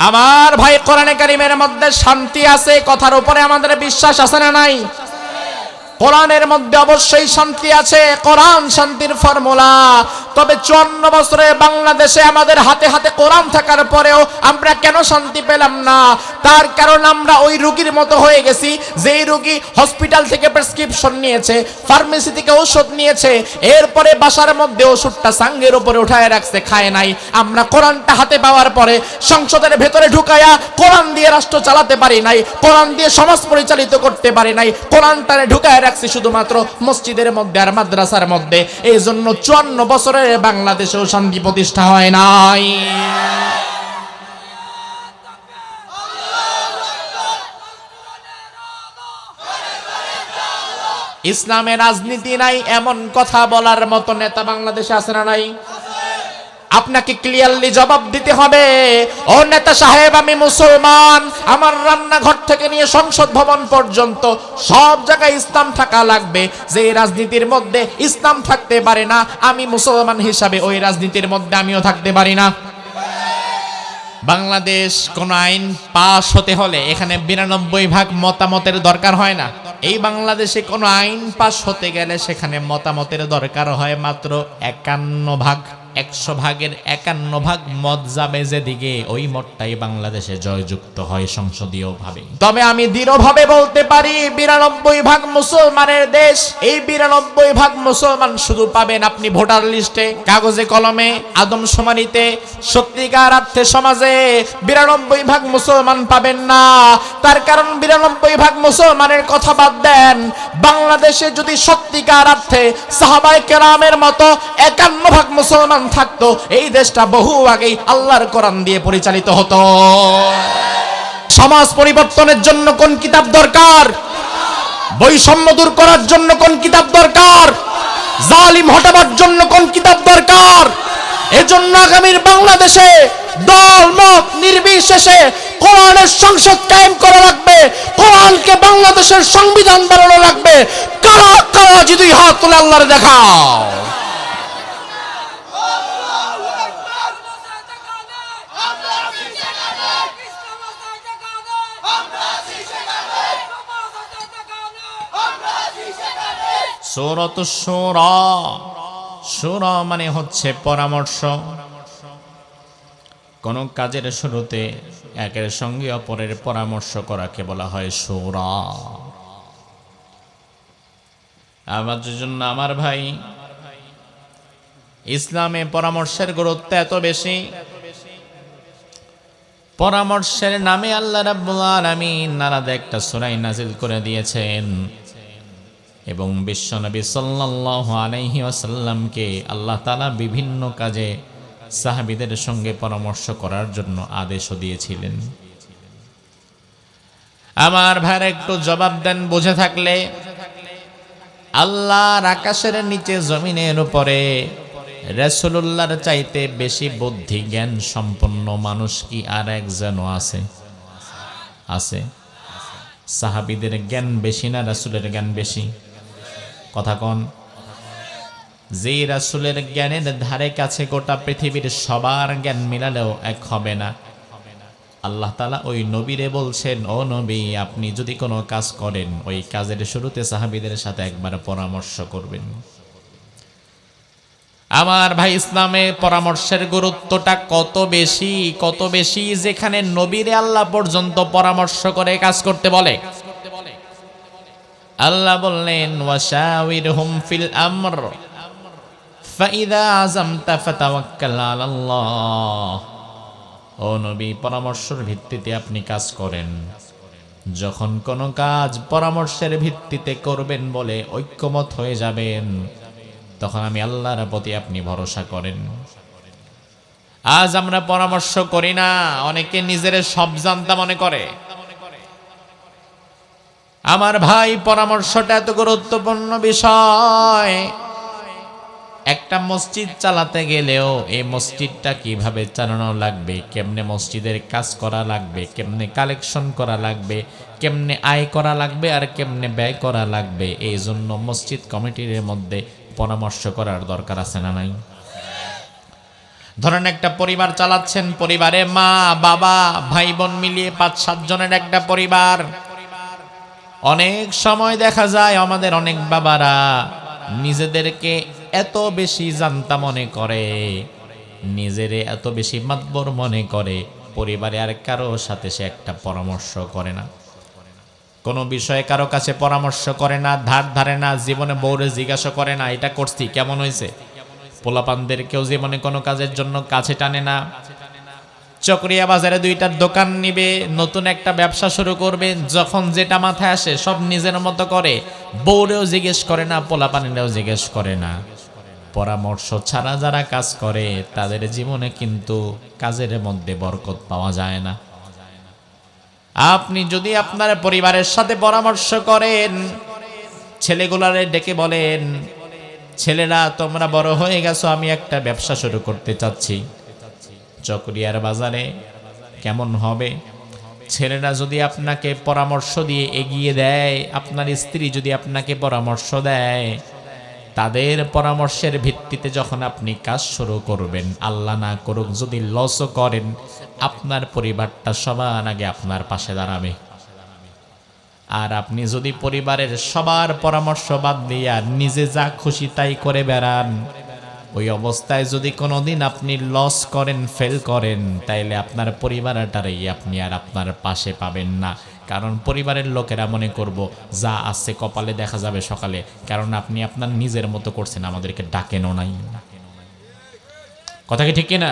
আমার ভাই, কোরআনে কারীমের মধ্যে শান্তি আছে, কথার উপরে আমাদের বিশ্বাস আছে না নাই? কোরআনের মধ্যে অবশ্যই শান্তি আছে, কোরআন শান্তির ফর্মুলা। তবে 54 বছরে বাংলাদেশে আমাদের হাতে হাতে কোরআন থাকার পরেও আমরা কেন শান্তি পেলাম না? তার কারণ আমরা ওই রোগীর মতো হয়ে গেছি, যেই রোগী হসপিটাল থেকে প্রেসক্রিপশন নিয়েছে, ফার্মেসি থেকে ওষুধ নিয়েছে, এরপরে বাসার মধ্যে ওষুধটা সাঙ্গের উপরে উঠায় রাখছে, খায় নাই। আমরা কোরআনটা হাতে পাওয়ার পরে সংসদের ভেতরে ঢুকায়া কোরআন দিয়ে রাষ্ট্র চালাতে পারি নাই, কোরআন দিয়ে সমাজ পরিচালিত করতে পারি নাই। কোরআনটারে ঢুকায় রাখছি শুধুমাত্র মসজিদের মধ্যে আর মাদ্রাসার মধ্যে। এই জন্য 54 বছরে বাংলাদেশেও শান্তি প্রতিষ্ঠা হয় নাই। ইসলামে রাজনীতি নাই এমন কথা বলার মতো নেতা বাংলাদেশে আছে না নাই? আপনাকে ক্লিয়ারলি জবাব দিতে হবে, ও নেতা সাহেব, আমি মুসলমান, আমার রান্নাঘর থেকে নিয়ে সংসদ ভবন পর্যন্ত সব জায়গায় ইসলাম থাকা লাগবে। যে রাজনীতির মধ্যে ইসলাম থাকতে পারে না, আমি মুসলমান হিসাবে ওই রাজনীতির মধ্যে আমিও থাকতে পারি না। বাংলাদেশ কোন আইন পাস হতে হলে এখানে 92 ভাগ মতামতের দরকার হয় না। এই বাংলাদেশে কোন আইন পাস হতে গেলে সেখানে মতামতের দরকার হয় মাত্র 51 ভাগ। 100 ভাগের 51 ভাগ মত যাবে যেদিকে, ওই মতটাই বাংলাদেশে জয়যুক্ত হয় সংসদীয় ভাবে। তবে আমি দৃঢ়ভাবে বলতে পারি 92 ভাগ মুসলমানের দেশ। এই 92 ভাগ মুসলমান শুধু পাবেন আপনি ভোটার লিস্টে, কাগজে কলমে, আদমশুমারিতে। সত্যিকার অর্থে সমাজে 92 ভাগ মুসলমান পাবেন না। তার কারণ 92 ভাগ মুসলমানের কথা বাদ দেন, বাংলাদেশে যদি সত্যিকার অর্থে সাহাবায়ে কেরামের মতো 51 ভাগ মুসলমান থাকতো, এই দেশটা বহু আগেই আল্লাহর কোরআন দিয়ে পরিচালিত হতো। সমাজ পরিবর্তনের জন্য কোন কিতাব দরকার? বৈষম্য দূর করার জন্য কোন কিতাব দরকার? জালিম হটাবার জন্য কোন কিতাব দরকার? এজন্য আগামীর বাংলাদেশে দল মত নির্বিশেষে কোরআনের সংসদ কায়েম করা লাগবে, কোরআনকে বাংলাদেশের সংবিধান বানানো লাগবে। কারা কারা যদি হাত তুলে আল্লাহর দেখাও। সূরাতুশ শূরা, শূরা মানে হচ্ছে পরামর্শ। কোন কাজের শুরুতে একের সঙ্গে অপরের পরামর্শ করাকে বলা হয় শূরা। আমাদের জন্য আমার ভাই, ইসলামে পরামর্শের গুরুত্ব এত বেশি। পরামর্শের নামে আল্লাহ রাব্বুল আলামিন নানাদে একটা সূরা নাযিল করে দিয়েছেন এবং বিশ্বনবী সাল্লাল্লাহু আলাইহি ওয়াসাল্লামকে আল্লাহ তাআলা বিভিন্ন কাজে সাহাবীদের সঙ্গে পরামর্শ করার জন্য আদেশও দিয়েছিলেন। আমার ভাইরা একটু জবাব দেন বুঝে থাকলে। আল্লাহর আকাশের নিচে জমিনের উপরে রাসূলুল্লাহর চাইতে বেশি বুদ্ধি জ্ঞান সম্পন্ন মানুষ কি আর একজন আছে? আছে। সাহাবীদের জ্ঞান বেশি না রাসূলের জ্ঞান বেশি? কথা কোন? যে রাসূলের জ্ঞানের ধারে কাছে গোটা পৃথিবীর সবার জ্ঞান মিলালেও এক হবে না। আল্লাহ তাআলা ওই নবীরে বলছেন, ও নবী, আপনি যদি কোনো কাজ করেন ওই কাজের শুরুতে সাহাবীদের সাথে একবার পরামর্শ করবেন। আমার ভাই, ইসলামে পরামর্শের গুরুত্বটা কত বেশি, কত বেশি, যেখানে নবীরে আল্লাহ পর্যন্ত পরামর্শ করে কাজ করতে বলে। আল্লাহ বললেন, ওয়াশাওিরহুম ফিল আমর ফাইদা আযামতা ফাতাওয়াক্কাল আলাল্লাহ। ও নবী, পরামর্শের ভিত্তিতে আপনি কাজ করেন। যখন কোনো কাজ পরামর্শের ভিত্তিতে করবেন বলে ঐক্যমত হয়ে যাবেন, তখন আমি আল্লাহর প্রতি আপনি ভরসা করেন। আজ আমরা পরামর্শ করি না, অনেকে নিজের সব জানতা মনে করে। আমার ভাই, পরামর্শটা এত গুরুত্বপূর্ণ বিষয়। একটা মসজিদ চালাতে গেলেও এই মসজিদটা কিভাবে চালানো লাগবে, কেমনে মসজিদের কাজ করা লাগবে, কেমনে কালেকশন করা লাগবে, কেমনে আয় করা লাগবে আর কেমনে ব্যয় করা লাগবে, এই জন্য মসজিদ কমিটির মধ্যে পরামর্শ করার দরকার আছে না নাই? ধরেন একটা পরিবার চালাচ্ছেন, পরিবারে মা বাবা ভাই বোন মিলিয়ে ৫-৭ জনের একটা পরিবার। অনেক সময় দেখা যায় আমাদের অনেক বাবারা নিজেদেরকে এত বেশি জানতা মনে করে, নিজেরে এত বেশি মাতবর মনে করে, পরিবারে আর কারো সাথে সে একটা পরামর্শ করে না, কোনো বিষয়ে কারো কাছে পরামর্শ করে না, ধার ধারে না, জীবনে বউরে জিজ্ঞাসা করে না এটা করছি কেমন হয়েছে। পোলাপানদের কেউ জীবনে কোনো কাজের জন্য কাছে টানে না। চকরিয়া বাজারে 2টার দোকান নিবে, নতুন একটা ব্যবসা শুরু করবে, যখন যেটা মাথায় আসে সব নিজের মতো করে, বউরেও জিজ্ঞেস করে না, পোলাপানেরাও জিজ্ঞেস করে না। পরামর্শ ছাড়া যারা কাজ করে তাদের জীবনে কিন্তু কাজের মধ্যে বরকত পাওয়া যায় না। আপনি যদি আপনার পরিবারের সাথে পরামর্শ করেন, ছেলেগুলারে ডেকে বলেন, ছেলেরা তোমরা বড় হয়ে গেছো, আমি একটা ব্যবসা শুরু করতে চাচ্ছি চকরিয়ার বাজারে, কেমন হবে? ছেলেরা যদি আপনাকে পরামর্শ দিয়ে এগিয়ে দেয়, আপনার স্ত্রী যদি আপনাকে পরামর্শ দেয়, তাদের পরামর্শের ভিত্তিতে যখন আপনি কাজ শুরু করবেন, আল্লাহ না করুক যদি লসও করেন, আপনার পরিবারটা সবার আগে আপনার পাশে দাঁড়াবে। আর আপনি যদি পরিবারের সবার পরামর্শ বাদ দিয়া নিজে যা খুশি তাই করে বেড়ান, ওই অবস্থায় যদি কোনোদিন আপনি লস করেন, ফেল করেন, তাইলে আপনার পরিবারটারই আপনি আর আপনার পাশে পাবেন না। কারণ পরিবারের লোকেরা মনে করব যা আছে কপালে দেখা যাবে সকালে, কারণ আপনি আপনার নিজের মতো করছেন, আমাদেরকে ডাকেনও নাই। কথা কি ঠিক কিনা?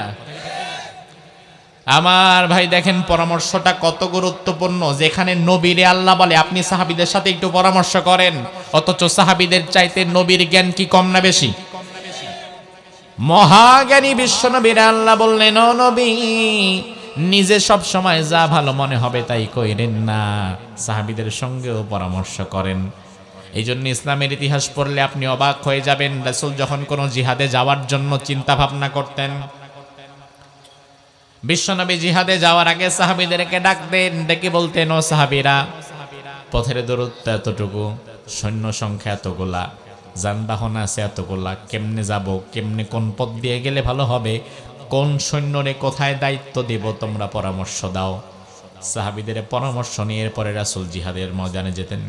আমার ভাই দেখেন পরামর্শটা কত গুরুত্বপূর্ণ। যেখানে নবীরে আল্লাহ বলে আপনি সাহাবীদের সাথে একটু পরামর্শ করেন, অথচ সাহাবীদের চাইতে নবীর জ্ঞান কি কম না বেশি? মহাজ্ঞানী বিশ্বনবীর আল্লাহ বললেন, ও নবী, নিজে সব সময় যা ভালো মনে হবে তাই কইরেন না, সাহাবীদের সঙ্গেও পরামর্শ করেন। এই জন্য ইসলামের ইতিহাস পড়লে আপনি অবাক হয়ে যাবেন, রাসূল যখন কোনো জিহাদে যাওয়ার জন্য চিন্তা ভাবনা করতেন, বিশ্বনবী জিহাদে যাওয়ার আগে সাহাবীদেরকে ডাকতেন, ডেকে বলতেন, ও সাহাবীরা, পথের দূরত্ব এতটুকু, সৈন্য সংখ্যা এতগুলা, যানবাহন আছে এতগুলা, কেমনে যাব, কেমনে কোন পথ দিয়ে গেলে ভালো হবে, কোন সৈন্যরে কোথায় দায়িত্ব দেব, তোমরা পরামর্শ দাও। সাহাবীদের পরামর্শ নিয়ে এরপরে রাসূল জিহাদের ময়দানে যেতেন।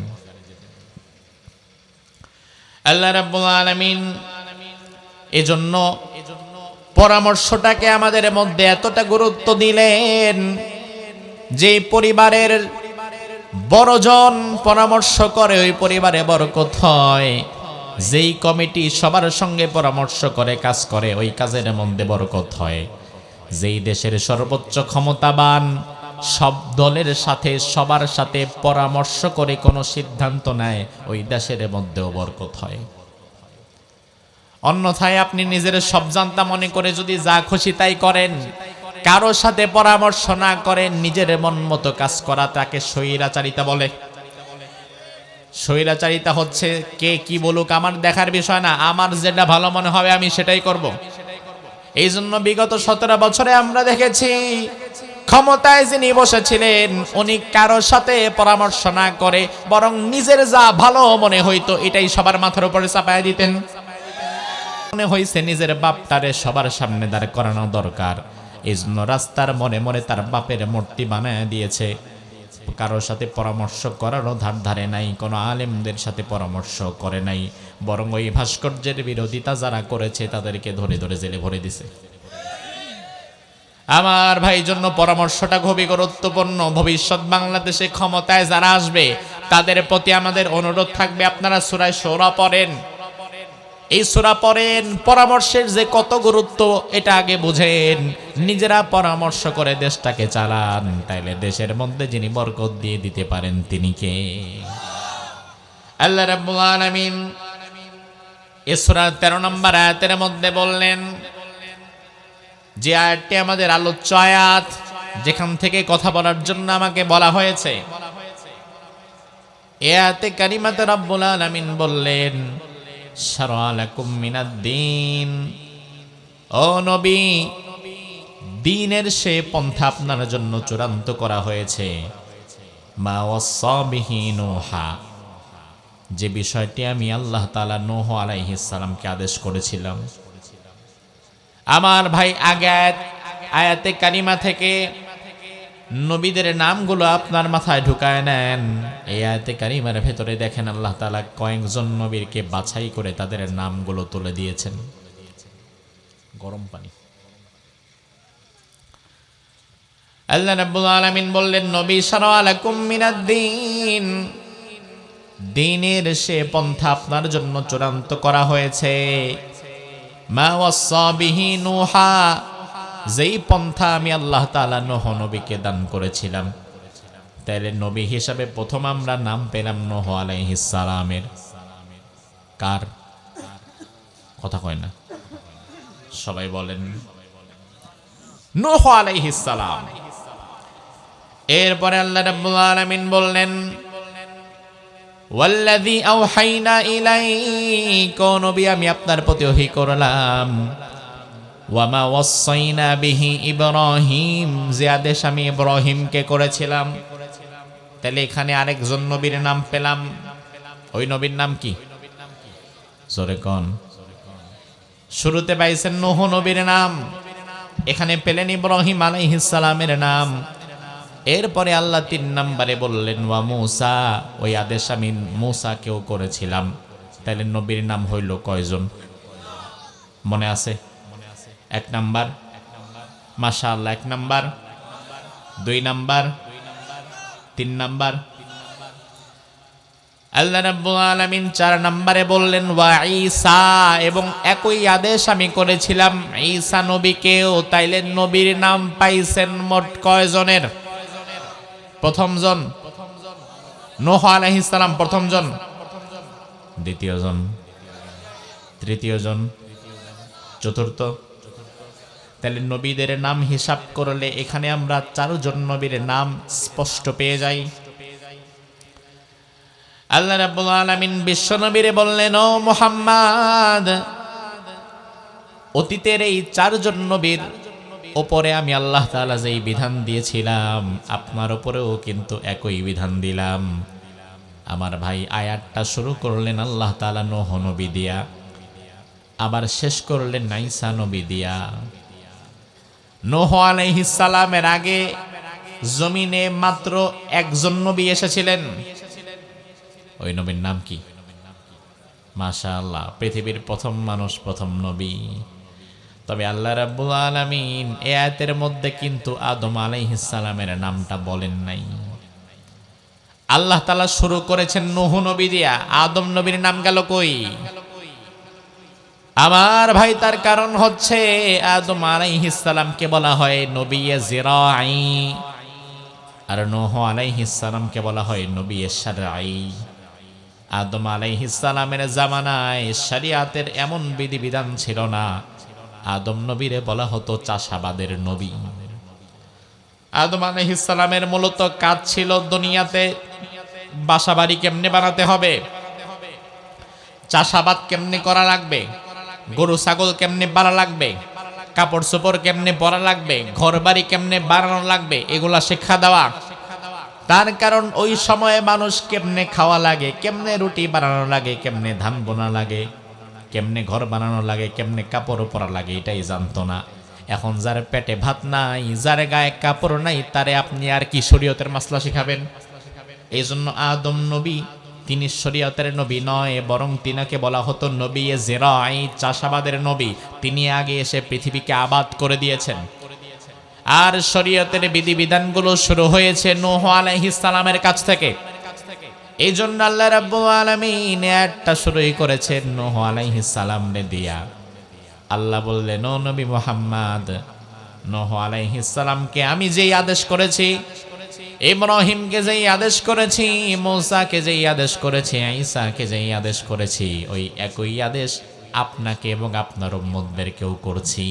আল্লাহ রাব্বুল আলামিন এজন্য পরামর্শটাকে আমাদের মধ্যে এতটা গুরুত্ব দিলেন যে পরিবারের বড়জন পরামর্শ করে ওই পরিবারে বরকত হয়, যেই কমিটি সবার সঙ্গে পরামর্শ করে কাজ করে ওই কাজের মধ্যে বরকত হয়, যেই দেশের সর্বোচ্চ ক্ষমতাবান সব দলের সাথে সবার সাথে পরামর্শ করে কোনো সিদ্ধান্ত নেয় ওই দেশের মধ্যেও বরকত হয়। অন্যথায় আপনি নিজের সব জানতা মনে করে যদি যা খুশি তাই করেন, কারো সাথে পরামর্শ না করেন, নিজের মন মতো কাজ করা, তাকে স্বৈরাচারিতা বলে। স্বৈরাচারিতা হচ্ছে কে কি বলুক আমার দেখার বিষয় না, আমার যেটা ভালো মনে হবে আমি সেটাই করব। এই জন্য বিগত 17 বছরে আমরা দেখেছি ক্ষমতায় যিনি বসেছিলেন উনি কারোর সাথে পরামর্শ না করে বরং নিজের যা ভালো মনে হইতো এটাই সবার মাথার উপরে চাপায় দিতেন। মনে হয়েছে নিজের বাপটারে সবার সামনে দাঁড় করানো দরকার, এই জন্য রাস্তার মনে মনে তার বাপের মূর্তি বানায় দিয়েছে। কারোর সাথে পরামর্শ করারও ধার ধারে নাই, কোনো আলেমদের সাথে পরামর্শ করে নাই, বরং ওই ভাস্কর্যের বিরোধিতা যারা করেছে তাদেরকে ধরে ধরে জেলে ভরে দিছে। আমার ভাই জন্য পরামর্শটা খুবই গুরুত্বপূর্ণ। ভবিষ্যৎ বাংলাদেশে ক্ষমতায় যারা আসবে তাদের প্রতি আমাদের অনুরোধ থাকবে, আপনারা সূরা শূরা পড়েন, এই সূরা পড়েন, পরামর্শের যে কত গুরুত্ব এটা আগে বুঝেন, নিজেরা পরামর্শ করে দেশটাকে চালান, তাইলে দেশের মধ্যে যিনি বরকত দিয়ে দিতে পারেন তিনি কে? আল্লাহ রাব্বুল আলামিন এই সূরার 13 নম্বর আয়াতের মধ্যে বললেন, যে আয়াতটি আমাদের আলোচ্য আয়াত, যেখান থেকে কথা বলার জন্য আমাকে বলা হয়েছে, এই আয়াতে কারিমাতে রাব্বুল আলামিন বললেন, শারআ লাকুম মিনাদ-দীন, ও নবী, দ্বীনের সে পন্থা আপনার জন্য চূড়ান্ত করা হয়েছে, মা ওয়াসা বিহি নূহা, যে বিষয়টি আমি আল্লাহ তাআলা নূহ আলাইহিস সালামকে আদেশ করেছিলাম। আমার ভাই আগে আয়াতে কারিমা থেকে নবীদের নামগুলো আপনার মাথায় ঢুকায় নেন। এই আয়াতে কারিমার ভেতরে দেখেন আল্লাহ তাআলা কয়েকজন নবীকে বাছাই করে তাদের নামগুলো তুলে দিয়েছেন। গরম পানি। আল্লাহ রাব্বুল আলামিন বললেন, নবী শারআ লাকুম মিনাদ-দীন, দ্বীনের সে পন্থা আপনার জন্য চূড়ান্ত করা হয়েছে। মা ওয়াসা বিহি নূহা, যেই পন্থা আমি আল্লাহ তাআলা নূহ নবীকে দান করেছিলাম। তাইলে নবী হিসাবে প্রথম আমরা নাম পেলাম নূহ আলাইহিস সালামের। কার কথা কয় না, সবাই বলেন নূহ আলাইহিস সালাম। এরপরে আল্লাহ রাব্বুল আলামিন বললেন, ওয়াল্লাযী আওহাইনা ইলাইকা, নবী আমি আপনার প্রতি ওহী করলাম। ওয়ামা ওয়াসাইনা বিহি ইব্রাহিম, যে আদেশ আমি ইব্রাহিমকে করেছিলাম। তাহলে এখানে আরেকজন নবীর নাম পেলাম। ওই নবীর নাম কি? জোরে কোন। শুরুতে পাইছেন নূহ নবীর নাম, এখানে পেলেন ইব্রাহিম আলাইহিস সালামের নাম। এরপরে আল্লাহ ৩ নম্বরে বললেন ওয়া মূসা, ওই আদেশ আমি মূসাকেও করেছিলাম। তাহলে নবীর নাম হইল কয়জন? মনে আছে? ১ নাম্বার, মাশাআল্লাহ ১ নাম্বার, ২ নাম্বার, ৩ নাম্বার। আল্লাহ রাব্বুল আলামিন ৪ নম্বরে বললেন ওয়া ঈসা, এবং একই আদেশ আমি করেছিলাম ঈসা নবীকেও। তাইলে নবীর নাম পাইছেন মোট কয়জনের? প্রথম জন নূহ আলাইহিস সালাম, প্রথম জন, দ্বিতীয় জন, তৃতীয় জন, চতুর্থ। তাহলে নবীদের নাম হিসাব করলে এখানে আমরা ৪ জন নবীর নাম স্পষ্ট পেয়ে যাই। আল্লাহ রাব্বুল আলামিন বিশ্ব নবীরে বললেন, ও মুহাম্মদ, অতীতের এই ৪ জন নবীর ওপরে আমি আল্লাহ তাআলা যেই বিধান দিয়েছিলাম, আপনার ওপরেও কিন্তু একই বিধান দিলাম। আমার ভাই আয়াতটা শুরু করলেন আল্লাহ তাআলা নূহ নবী দিয়া, আবার শেষ করলেন ঈসা নবী দিয়া। নূহ আলাইহিস সালামের আগে জমিনে মাত্র একজন নবী এসেছিলেন। ওই নবীর নাম কি? মাশাআল্লাহ, পৃথিবীর প্রথম মানুষ, প্রথম নবী। তবে আল্লাহ রাব্বুল আলামিন এই আয়াতের মধ্যে কিন্তু আদম আলাইহিস সালামের নামটা বলেন নাই। আল্লাহ তাআলা শুরু করেছেন নূহ নবী দিয়া, আদম নবীর নাম গেল কই? আমার ভাই তার কারণ হচ্ছে আদম আলাইহিস সালামকে বলা হয় নবী জিরাই, আর নূহ আলাইহিস সালামকে বলা হয় নবী শারঈ। আদম আলাইহিস সালামের জামানায় শরিয়াতের এমন বিধিবিধান ছিল না। আদম নবীরে বলা হতো চাষাবাদের নবী। আদম আলাইহিস সালামের মূলত কাজ ছিল দুনিয়াতে বাসাবাড়ি কেমনে বানাতে হবে, চাষাবাদ কেমনে করা লাগবে, গরু ছাগল কেমনে পালা লাগবে, কাপড় চোপড় কেমনে পরা লাগবে, ঘর বাড়ি কেমনে বানানো লাগবে, এগুলা শিক্ষা দেওয়া। তার কারণ ওই সময়ে মানুষ কেমনে খাওয়া লাগে, কেমনে রুটি বানানো লাগে, কেমনে ধান বোনা লাগে, কেমনে ঘর বানানো লাগে, কেমনে কাপড় পরা লাগে, এটাই জানতো না। এখন যার পেটে ভাত নাই, যার গায়ে কাপড় নাই, তারে আপনি আর কি শরীয়তের মাসলা শিখাবেন? এই জন্য আদম নবী তিনি শরীয়তের নবী নয়, বরং তিনাকে বলা হতো নবী জিরাই, চাষাবাদের নবী। তিনি আগে এসে পৃথিবীকে আবাদ করে দিয়েছেন। আর শরীয়তের বিধিবিধানগুলো শুরু হয়েছে নূহ আলাইহিস সালামের কাছ থেকে। এই জন্য আল্লাহ রাব্বুল আলামিন একটা শুরুই করেছেন নূহ আলাইহিস সালামকে দিয়া। আল্লাহ বললেন, ও নবী মুহাম্মদ, নূহ আলাইহিস সালামকে আমি যেই আদেশ করেছি, ইব্রাহিমকে যেই আদেশ করেছি, মূসাকে যেই আদেশ করেছি, ঈসাকে যেই আদেশ করেছি, ওই একই আদেশ আপনাকে এবং আপনার উম্মতদেরকেও করছি।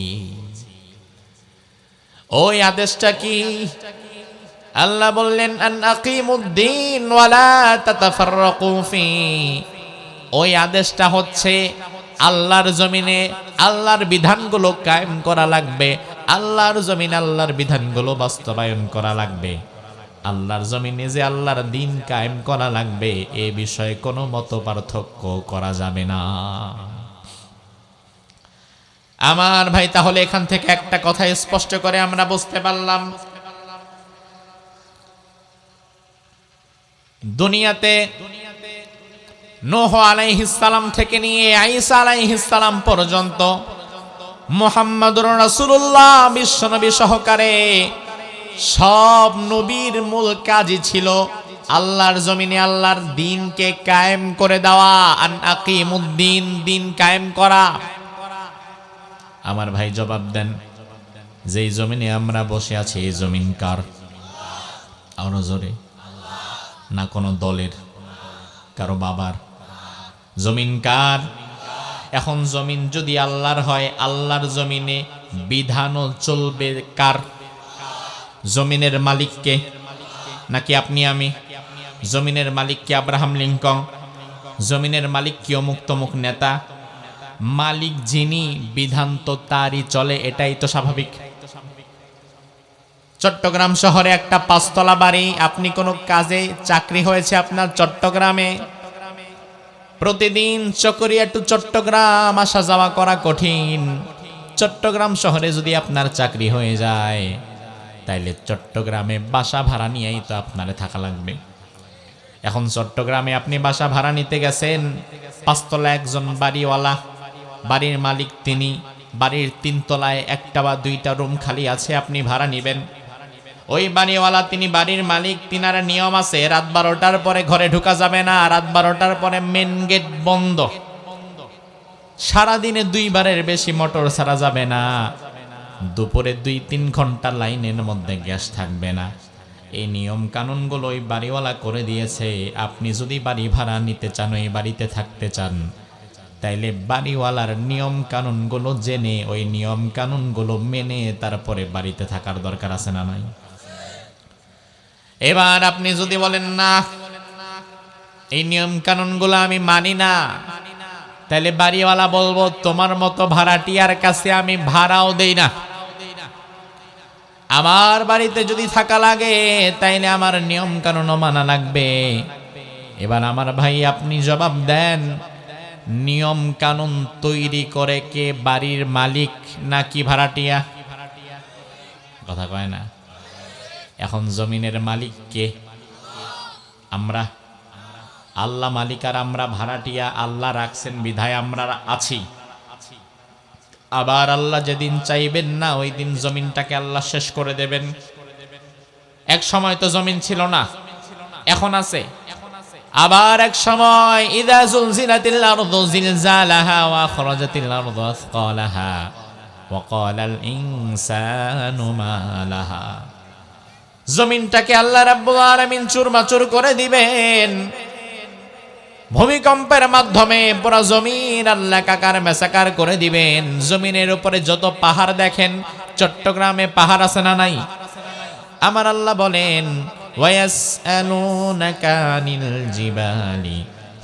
ওই আদেশটা কি? আল্লাহ বললেন, আন আকিমুদ্দিন ওয়ালা তাতাফাররাকু ফি। ওই আদেশটা হচ্ছে আল্লাহর জমিনে আল্লাহর বিধানগুলো কায়েম করা লাগবে, আল্লাহর জমিনে আল্লাহর বিধানগুলো বাস্তবায়ন করা লাগবে। আল্লাহর জমিনে যে আল্লাহর দ্বীন কায়েম করা লাগবে, এ বিষয়ে কোনো মত পার্থক্য করা যাবে না। আমার ভাই, তাহলে এখান থেকে একটা কথা স্পষ্ট করে আমরা বুঝতে পারলাম, দুনিয়াতে নূহ আলাইহিস সালাম থেকে নিয়ে ঈসা আলাইহিস সালাম পর্যন্ত মুহাম্মদুর রাসূলুল্লাহ বিশ্বনবী সহকারে সব নবীর মূল কাজই ছিল আল্লাহর জমিনে আল্লাহর দ্বীনকে কায়েম করে দেওয়া, আন আকিমুদ্দিন, দ্বীন কায়েম করা। আমার ভাই জবাব দেন, যেই জমিনে আমরা বসে আছি এই জমিন কার? আরো জোরে। না কোনো দলের, কারো বাবার। জমিন কার? এখন জমিন যদি আল্লাহর হয়, আল্লাহর জমিনে বিধানও চলবে কার? জমিনের মালিককে? নাকি আপনি আমি? জমিনের মালিক কি আব্রাহাম লিঙ্কন? জমিনের মালিক কি অমুক তমুক নেতা? মালিক যিনি, বিধান তো তারই চলে, এটাই তো স্বাভাবিক। চট্টগ্রাম শহরে একটা ৫ তলা বাড়ি, আপনি কোনো কাজে চাকরি হয়েছে আপনার চট্টগ্রামে, প্রতিদিন চকরিয়া টু চট্টগ্রাম আসা যাওয়া করা কঠিন। চট্টগ্রাম শহরে যদি আপনার চাকরি হয়ে যায়, তাইলে চট্টগ্রামে বাসা ভাড়া নিয়েই তো আপনারে থাকা লাগবে। এখন চট্টগ্রামে আপনি বাসা ভাড়া নিতে গেছেন, ৫ তলা একজন বাড়িওয়ালা, বাড়ির মালিক তিনি, বাড়ির ৩ তলায় একটা বা ২টা রুম খালি আছে, আপনি ভাড়া নিবেন। ওই বাড়িওয়ালা তিনি বাড়ির মালিক, তিনার নিয়ম আছে, রাত ১২টার পরে ঘরে ঢোকা যাবে না, রাত ১২টার পরে মেন গেট বন্ধ, সারাদিনে ২ বারের বেশি মোটর ছাড়া যাবে না, দুপুরে ২-৩ ঘন্টা লাইনের মধ্যে গ্যাস থাকবে না। এই নিয়ম কানুনগুলো ওই বাড়িওয়ালা করে দিয়েছে। আপনি যদি বাড়ি ভাড়া নিতে চান, ওই বাড়িতে থাকতে চান, তাইলে বাড়িওয়ালার নিয়ম কানুনগুলো জেনে, ওই নিয়ম কানুনগুলো মেনে তারপরে বাড়িতে থাকার দরকার আছে না নাই? এবার আপনি যদি বলেন না, এই নিয়ম কানুনগুলো আমি মানি না, তাইলে বাড়িওয়ালা বলবো, তোমার মতো ভাড়াটিয়ার কাছে আমি ভাড়াও দেই না, আমার বাড়িতে যদি থাকা লাগে তাইলে আমার নিয়ম কানুনও মানা লাগবে। এবার আমার ভাই আপনি জবাব দেন, নিয়ম কানুন তৈরি করে কে? বাড়ির মালিক নাকি ভাড়াটিয়া? কথা কয় না। এখন জমিনের মালিক কে? আমরা। আল্লাহ মালিক আর আমরা ভাড়াটিয়া। আল্লাহ রাখছেন বিধায় আমরা আছি। আবার আল্লাহ যেদিন চাইবেন না, ওই দিন জমিনটাকে আল্লাহ শেষ করে দেবেন। এক সময় তো জমিন ছিল না, এখন আছে। আবার এক সময় ইযা যুলজিলাতিল আরদু জিলজালাহা ওয়া আখরাজাতিল আরদু আসকালাহা ওয়া ক্বালাল ইনসানু মা লাহা, জমিনটাকে আল্লাহ রাব্বুল আলামিন চুরমাচুর করে দিবেন। ভূমিকম্পের মাধ্যমে পুরো জমিন আল্লাহ কাকার মেসাকার করে দিবেন। জমিনের উপরে যত পাহাড় দেখেন, চট্টগ্রামে পাহাড় আছে না নাই? আমার আল্লাহ বলেন, ওয়ায়াসআলুনাকা আনিল জিবালি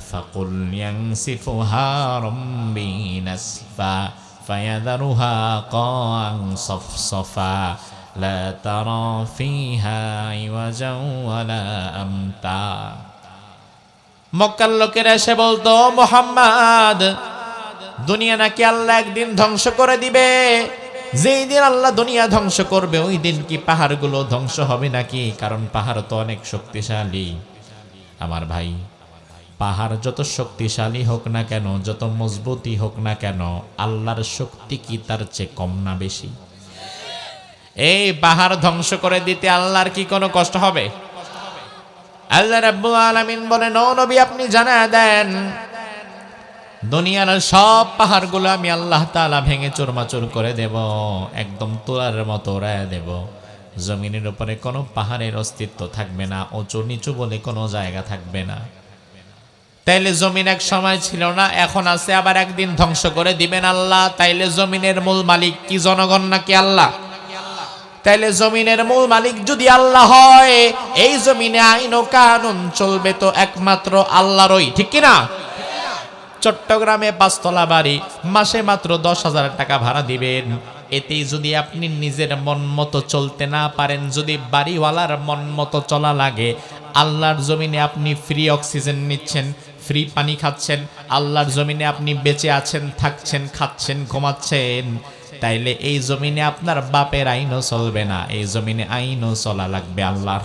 ফাকুল ইয়ানসিফুহা রাব্বি নাসফা ফায়াযারুহা কা'আন সফসফা লা তারা ফিহা ইওয়াজাও ওয়ালা আমতা। মক্কার লোকেরা এসে বলতো, মুহাম্মদ, দুনিয়া নাকি আল্লাহ একদিন ধ্বংস করে দিবে, যেই দিন আল্লাহ দুনিয়া ধ্বংস করবে ওই দিন কি পাহাড়গুলো ধ্বংস হবে নাকি? কারণ পাহাড় তো অনেক শক্তিশালী। আমার ভাই, পাহাড় যত শক্তিশালী হোক না কেন, যত মজবুতই হোক না কেন, আল্লাহর শক্তি কি তার চেয়ে কম না বেশি? এই পাহাড় ধ্বংস করে দিতে আল্লাহর কি কোনো কষ্ট হবে? আল্লাহ রাব্বুল আলামিন বলেন, ও নবী আপনি জানায়া দেন, দুনিয়ার সব পাহাড়গুলো আমি আল্লাহ তাআলা ভেঙে চুরমাচুর করে দেব, একদম তুলার মতো উড়ায়া দেব। জমিনের উপরে কোনো পাহাড়ের অস্তিত্ব থাকবে না, উঁচু নিচু বলে কোনো জায়গা থাকবে না। তাইলে জমিন এক সময় ছিল না, এখন আছে, আবার একদিন ধ্বংস করে দিবেন আল্লাহ। তাইলে জমিনের মূল মালিক কি জনগণ নাকি আল্লাহ? তাইলে জমিনের মূল মালিক যদি আল্লাহ হয়, এই জমিনে আইন ও কানুন চলবে তো একমাত্র আল্লাহরই, ঠিক কিনা? চট্টগ্রামে ৫ তলা বাড়ি, মাসে মাত্র ১০,০০০ টাকা ভাড়া দিবেন। এতেই যদি আপনি নিজের মন মতো চলতে না পারেন, যদি বাড়িওয়ালার মন মতো চলা লাগে, আল্লাহর জমিনে আপনি ফ্রি অক্সিজেন নিচ্ছেন, ফ্রি পানি খাচ্ছেন, আল্লাহর জমিনে আপনি বেঁচে আছেন, থাকছেন, খাচ্ছেন, ঘুমাচ্ছেন, তাইলে এই জমিনে আপনার বাপের আইনও চলবে না, এই জমিনে আইনও চলা লাগবে আল্লাহর,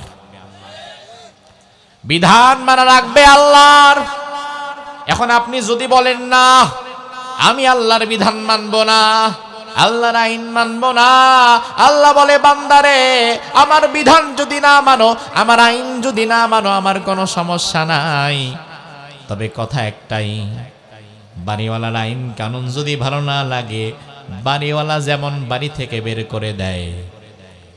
বিধান মানা লাগবে আল্লাহর। এখন আপনি যদি বলেন না আমি আল্লাহর বিধান মানব না, আল্লাহর আইন মানব না, আল্লাহ বলে বান্দারে আমার বিধান যদি না মানো, আমার আইন যদি না মানো, আমার কোনো সমস্যা নাই, তবে কথা একটাই, বাড়িওয়ালার আইন কানুন যদি ভালো না লাগে, বাড়িওয়ালা যেমন বাড়ি থেকে বের করে দেয়,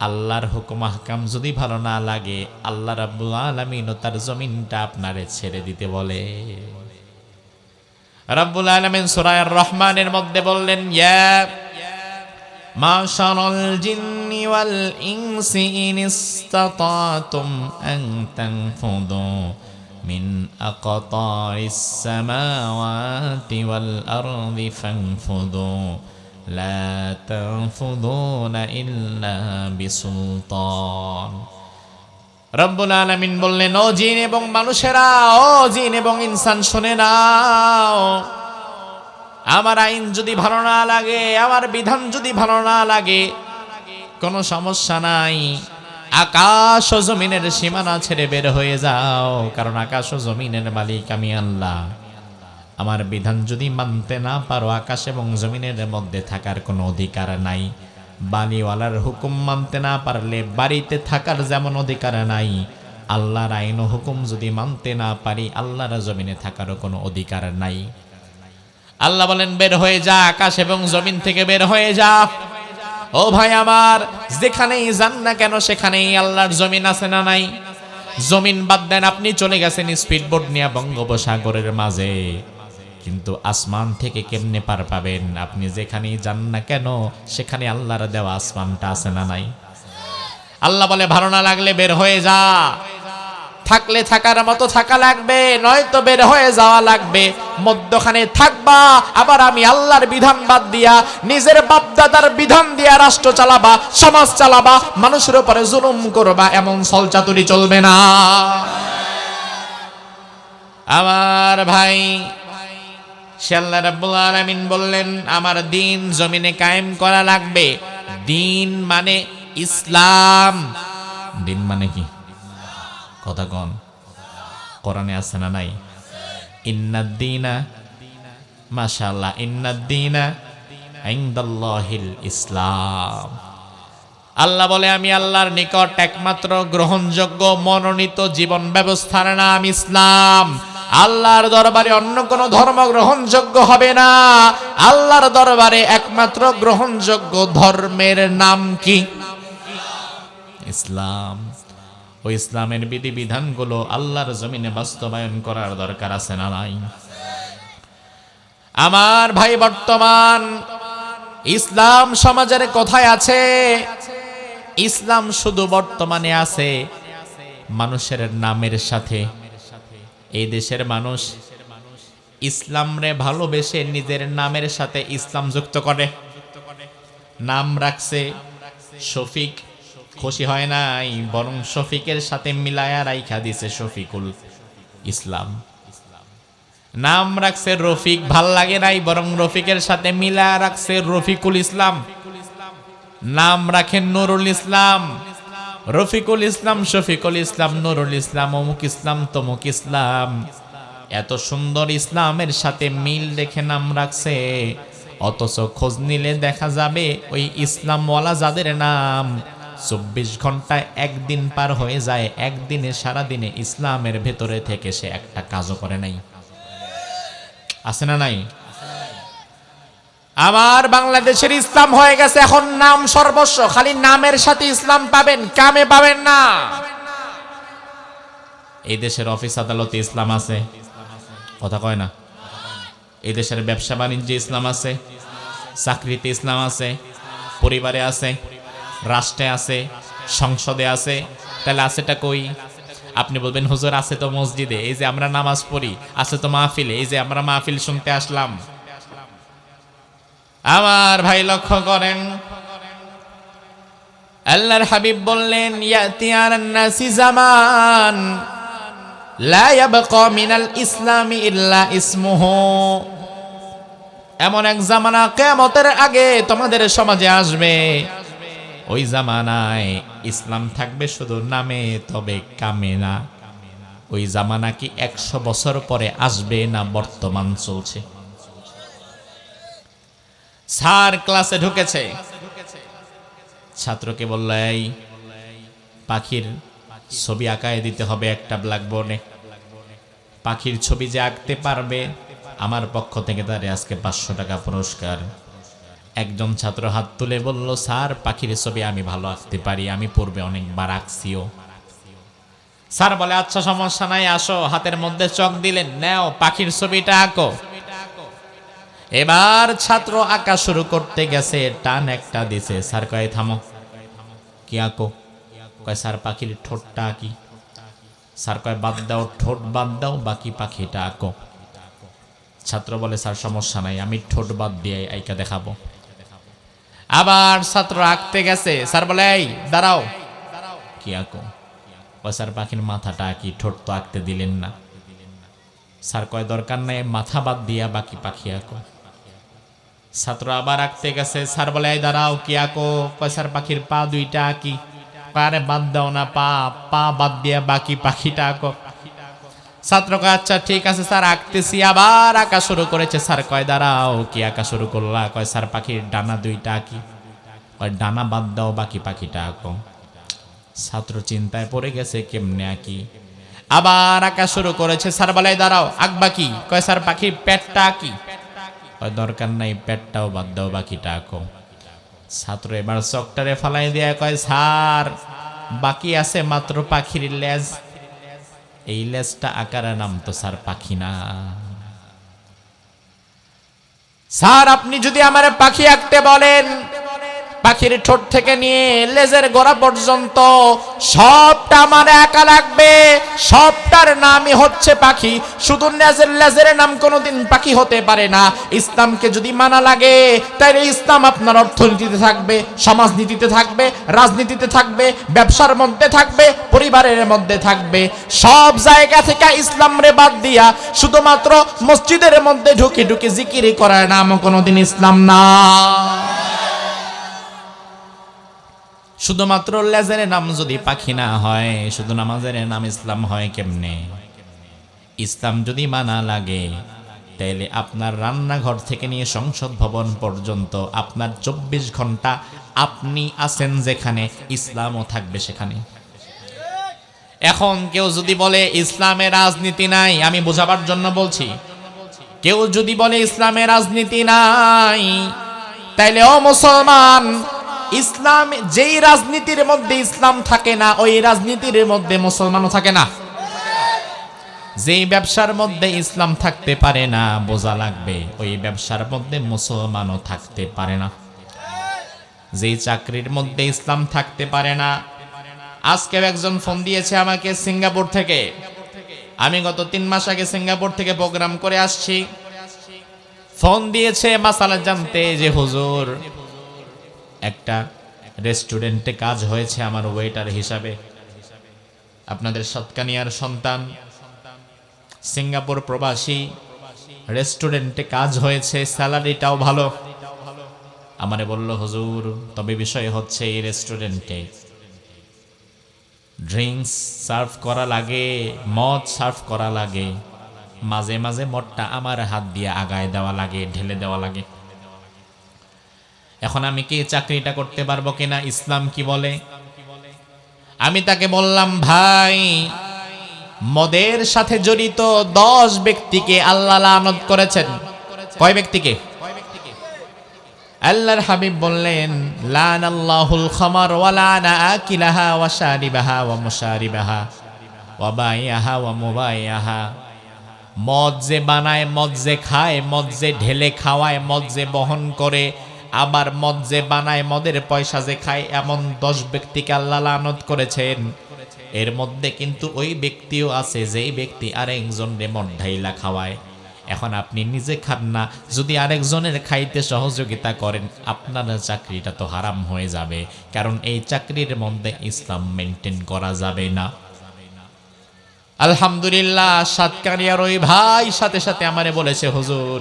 আল্লাহর হুকুম আহকাম যদি ভালো না লাগে, আল্লাহ রাব্বুল আলামিন তার জমিনটা আপনারে ছেড়ে দিতে বলে। রাব্বুল আলামিন সূরা আর-রহমানের মধ্যে বললেন, ইয়া মাশারাল জিন্নি ওয়াল ইনসি ইন ইসতাতাতুম আন তানফুদু মিন আকতারিস সামাওয়াতি ওয়াল আরদি ফানফুদু লা তানফুদুনা ইল্লা বিসুলতান। রব্বুল আলামিন বললেন, ও জিন এবং মানুষেরা, ও জিন এবং ইনসান শুনে নাও, আমার আইন যদি ভালো না লাগে, আমার বিধান যদি ভালো না লাগে, কোনো সমস্যা নাই, আকাশ ও জমিনের সীমানা ছেড়ে বের হয়ে যাও, কারণ আকাশ ও জমিনের মালিক আমি আল্লাহ। আমার বিধান যদি মানতে না পারো, আকাশ এবং জমিনের মধ্যে থাকার কোনো অধিকার নাই। বাড়িওয়ালার হুকুম মানতে না পারলে বাড়িতে থাকার যেমন অধিকার নাই, আল্লাহর আইন ও হুকুম যদি মানতে না পারি, আল্লাহর জমিনে থাকারও কোনো অধিকার নাই। আল্লাহ বলেন, বের হয়ে যা, আকাশ এবং জমিন থেকে বের হয়ে যা। ও ভাই আমার, যেখানেই যান না কেন সেখানেই আল্লাহর জমিন আছে না নাই? জমিন বাদ দেন, আপনি চলে গেছেন স্পিডবোট নিয়ে বঙ্গোপসাগরের মাঝে, কিন্তু আসমান থেকে কেমনে পার পাবেন? আপনি যেখানেই যান না কেন সেখানে আল্লাহর দেওয়া আসমানটা আছে না নাই? আল্লাহ বলে, ভালো না লাগলে বের হয়ে যা, থাকলে থাকার মতো থাকা লাগবে, নয়তো বের হয়ে যাওয়া লাগবে। মধ্যখানে থাকবা, আবার আমি আল্লাহর বিধান বাদ দিয়া নিজের বাপদাদার বিধান দিয়া রাষ্ট্র চালাবা, সমাজ চালাবা, মানুষের উপরে জুলুম করবা, এমন ছলচাতুরি চলবে না। আমার ভাই, সে আল্লাহ রাব্বুল আলামিন বললেন, আমার দিন জমিনে কায়েম করা লাগবে। দিন মানে ইসলাম। দিন মানে কি? কথা কন, কোরআনে আছে না নাই? ইন্নাদ-দীনা, মাশাআল্লাহ, ইন্নাদ-দীনা ইনদাল্লাহিল ইসলাম। আল্লাহ বলে, আমি আল্লাহর নিকট একমাত্র গ্রহণযোগ্য মনোনীত জীবন ব্যবস্থার নাম ইসলাম। আল্লাহর দরবারে অন্য কোনো ধর্ম গ্রহণযোগ্য হবে না। আল্লাহর দরবারে একমাত্র গ্রহণযোগ্য ধর্মের নাম কি? ইসলাম। ওই ইসলামের বিধিবিধানগুলো আল্লাহর জমিনে বাস্তবায়ন করার দরকার আছে না নাই? আমার ভাই, বর্তমান ইসলাম সমাজের কোথায় আছে? ইসলাম শুধু বর্তমানে আছে মানুষের নামের সাথে। এই দেশের মানুষ ইসলামরে ভালোবেসে নিজের নামের সাথে ইসলাম যুক্ত করে, নাম রাখছে শফিক। খুশি হয় নাই, বরং শফিকের সাথে মিলায়া রাইখা দিছে শফিকুল ইসলাম। নাম রাখছে রফিক, ভাল লাগে নাই, বরং রফিকের সাথে মিলায়া রাখছে রফিকুল ইসলাম। নাম রাখেন নুরুল ইসলাম, রফিকুল ইসলাম, শফিকুল ইসলাম, নুরুল ইসলাম, অমুক ইসলাম, তমুক ইসলাম। এত সুন্দর ইসলামের সাথে মিল দেখে নাম রাখছে, অথচ খোঁজ নিলে দেখা যাবে ওই ইসলামওয়ালা যাদের নাম 24 ঘন্টায় একদিন পার হয়ে যায়, একদিনে সারাদিনে ইসলামের ভেতরে থেকে সে একটা কাজও করে নাই। আছে না নাই? আমার বাংলাদেশের ইসলাম হয়ে গেছে এখন নাম সর্বস্ব, খালি নামের সাথে ইসলাম পাবেন, কামে পাবেন না। এই দেশের অফিস আদালতে ইসলাম আছে, কথা কয় না। এই দেশের ব্যবসা বাণিজ্যে ইসলাম আছে, চাকরিতে ইসলাম আছে, পরিবারে আছে, রাষ্ট্রে আছে, সংসদে আছে। তাহলে আছেটা কই? আপনি বলবেন, হুজুর আছে তো মসজিদে, এই যে আমরা নামাজ পড়ি, আছে তো মাহফিলে, এই যে আমরা মাহফিল শুনতে আসলাম। আমার ভাই লক্ষ্য করেন, আল্লাহর হাবিব বললেন, ইয়াতি আলান নাসি জামান লা ইয়াবকা মিনাল ইসলামি ইল্লা ইসমুহু। এমন এক জামানা কিয়ামতের আগে তোমাদের সমাজে আসবে, ওই জামানায় ইসলাম থাকবে শুধু নামে, তবে কামে না। ওই জামানা কি 100 বছর পরে আসবে না বর্তমান চলছে? স্যার ক্লাসে ঢুকেছে, ছাত্রকে বলল, এই পাখির ছবি আঁকায় দিতে হবে একটা ব্ল্যাকবোর্ডে। পাখির ছবি যে আঁকতে পারবে আমার পক্ষ থেকে তারে আজকে 500 টাকা পুরস্কার। একজন ছাত্র হাত তুলে বলল, স্যার পাখির ছবি আমি ভালো আঁকতে পারি, আমি পূর্বে অনেকবার আঁকছিও। স্যার বলে, আচ্ছা সমস্যা নাই, আসো। হাতের মধ্যে চক দিলেন, নাও পাখির ছবিটা আঁকো। এবার ছাত্র আঁকা শুরু করতে গেছে, টান একটা দিছে। স্যার কয়, থামো, কি আঁকো? কয়, স্যার পাখির ঠোঁটটা আঁকি। স্যার কয়, বাদ দাও, ঠোঁট বাদ দাও, বাকি পাখিটা আঁকো। ছাত্র বলে, স্যার সমস্যা নাই, আমি ঠোঁট বাদ দিয়ে আইকা দেখাবো। আবার ছাত্র আঁকতে গেছে, স্যার বলে, এই দাঁড়াও, কি আঁকো? কয়, স্যার পাখির মাথাটা আঁকি, ঠোঁট তো আঁকতে দিলেন না। স্যার কয়, দরকার নাই, মাথা বাদ দিয়া বাকি পাখি আঁকো। ছাত্র আবার আঁকতে গেছে, স্যার বলে, এই দাঁড়াও, কি আঁকো? কয়, স্যার পাখির পা দুইটা আঁকি। আরে বাদ দাও না, পা বাদ দিয়া বাকি পাখিটা আঁকো। ছাত্র কয়, আচ্ছা ঠিক আছে স্যার, আঁকতেছি। আবার আঁকা শুরু করেছে। স্যার কয়, দাঁড়াও, কি আঁকা শুরু করলা? কয়, স্যার পাখির ডানা দুইটা আঁকি। কয়, ডানা বাদ দাও, বাকি পাখিটা আঁকো। ছাত্র চিন্তায় পড়ে গেছে, কেমনে আঁকি? আবার আঁকা শুরু করেছে। স্যার বলে, দাঁড়াও, আঁকবা কি? কয়, স্যার পাখির পেটটা আঁকি। কয়, দরকার নাই, পেটটাও বাদ দাও, বাকিটা আঁকো। ছাত্র এবার চকটারে ফালাই দিয়া কয়, স্যার বাকি আছে মাত্র পাখির লেজ। এই লেজটা আকার নাম তো স্যার পাখি না। স্যার আপনি যদি আমার পাখি আঁকতে বলেন, পাখির ঠোঁট থেকে নিয়ে লেজের গোড়া পর্যন্ত সবটা আমার একা লাগবে। সবটার নামই হচ্ছে পাখি, শুধু লেজের নাম কোনোদিন পাখি হতে পারে না। ইসলামকে যদি মানা লাগে, তাহলে ইসলাম আপনার অর্থনীতিতে থাকবে, সমাজনীতিতে থাকবে, রাজনীতিতে থাকবে, ব্যবসার মধ্যে থাকবে, পরিবারের মধ্যে থাকবে। সব জায়গা থেকে ইসলাম রে বাদ দিয়া শুধুমাত্র মসজিদের মধ্যে ঢুকে ঢুকে জিকির করার নাম কোনোদিন ইসলাম না। শুধুমাত্র লেজের নাম যদি পাখি না হয়, শুধু নামাজের নাম ইসলাম হয় কেমনে? ইসলাম যদি মানা লাগে, তাইলে আপনার রান্নাঘর থেকে নিয়ে সংসদ ভবন পর্যন্ত আপনার 24 ঘন্টা আপনি আছেন যেখানে, ইসলামও থাকবে সেখানে। এখন কেউ যদি বলে ইসলামে রাজনীতি নাই, আমি বোঝাবার জন্য বলছি, কেউ যদি বলে ইসলামে রাজনীতি নাই, তাইলে ও মুসলমান, ইসলাম যেই রাজনীতির মধ্যে ইসলাম থাকে না, ওই রাজনীতির মধ্যে মুসলমানও থাকে না। যেই ব্যবসার মধ্যে ইসলাম থাকতে পারে না, বোঝা লাগবে ওই ব্যবসার মধ্যে মুসলমানও থাকতে পারে না। যেই চাকরির মধ্যে ইসলাম থাকতে পারে না। আজকে একজন ফোন দিয়েছে আমাকে সিঙ্গাপুর থেকে। আমি গত 3 মাস আগে সিঙ্গাপুর থেকে প্রোগ্রাম করে আসছি। ফোন দিয়েছে মাসালা জানতে, যে হুজুর একটা রেস্টুরেন্টে কাজ হয়েছে আমার ওয়েটার হিসাবে, আপনাদের সৎকানিয়ার সন্তান, সিঙ্গাপুর প্রবাসী, রেস্টুরেন্টে কাজ হয়েছে, স্যালারিটাও ভালো। আমারে বলল, হুজুর তবে বিষয় হচ্ছে এই রেস্টুরেন্টে ড্রিঙ্কস সার্ভ করা লাগে, মদ সার্ভ করা লাগে, মাঝে মাঝে মদটা আমার হাত দিয়ে আগায় দেওয়া লাগে, ঢেলে দেওয়া লাগে। এখন আমি কি চাকরিটা করতে পারবো কিনা, ইসলাম কি বলে? আমি তাকে বললাম, ভাই মদের সাথে জড়িত 10 ব্যক্তিকে আল্লাহ লানত করেছেন। কয় ব্যক্তিকে? আল্লাহর হাবিব বললেন, লানাল্লাহুল খামার ওয়া লানা আকিলাহা ওয়া শারিবাহা ওয়া মুশারিবাহা ওয়া বাইয়াহা ওয়া মুবাইয়াহা। মদ যে বানায়, মদ যে খায়, মদ যে ঢেলে খাওয়ায়, মদ যে বহন করে, আবার মদ যে বানায়, মদের পয়সা যে খায়, এমন 10 ব্যক্তিকে আল্লাহ লানত করেছেন। এর মধ্যে কিন্তু ওই ব্যক্তিও আছে যেই ব্যক্তি আরেকজনকে মদ ঢাইলা খাওয়ায়। এখন আপনি নিজে খান না, যদি আরেকজনের খাইতে সহযোগিতা করেন, আপনার চাকরিটা তো হারাম হয়ে যাবে, কারণ এই চাকরির মধ্যে ইসলাম মেনটেন করা যাবে না। আলহামদুলিল্লাহ, সাতকানিয়ার ওই ভাই সাথে সাথে আমারে বলেছে, হুজুর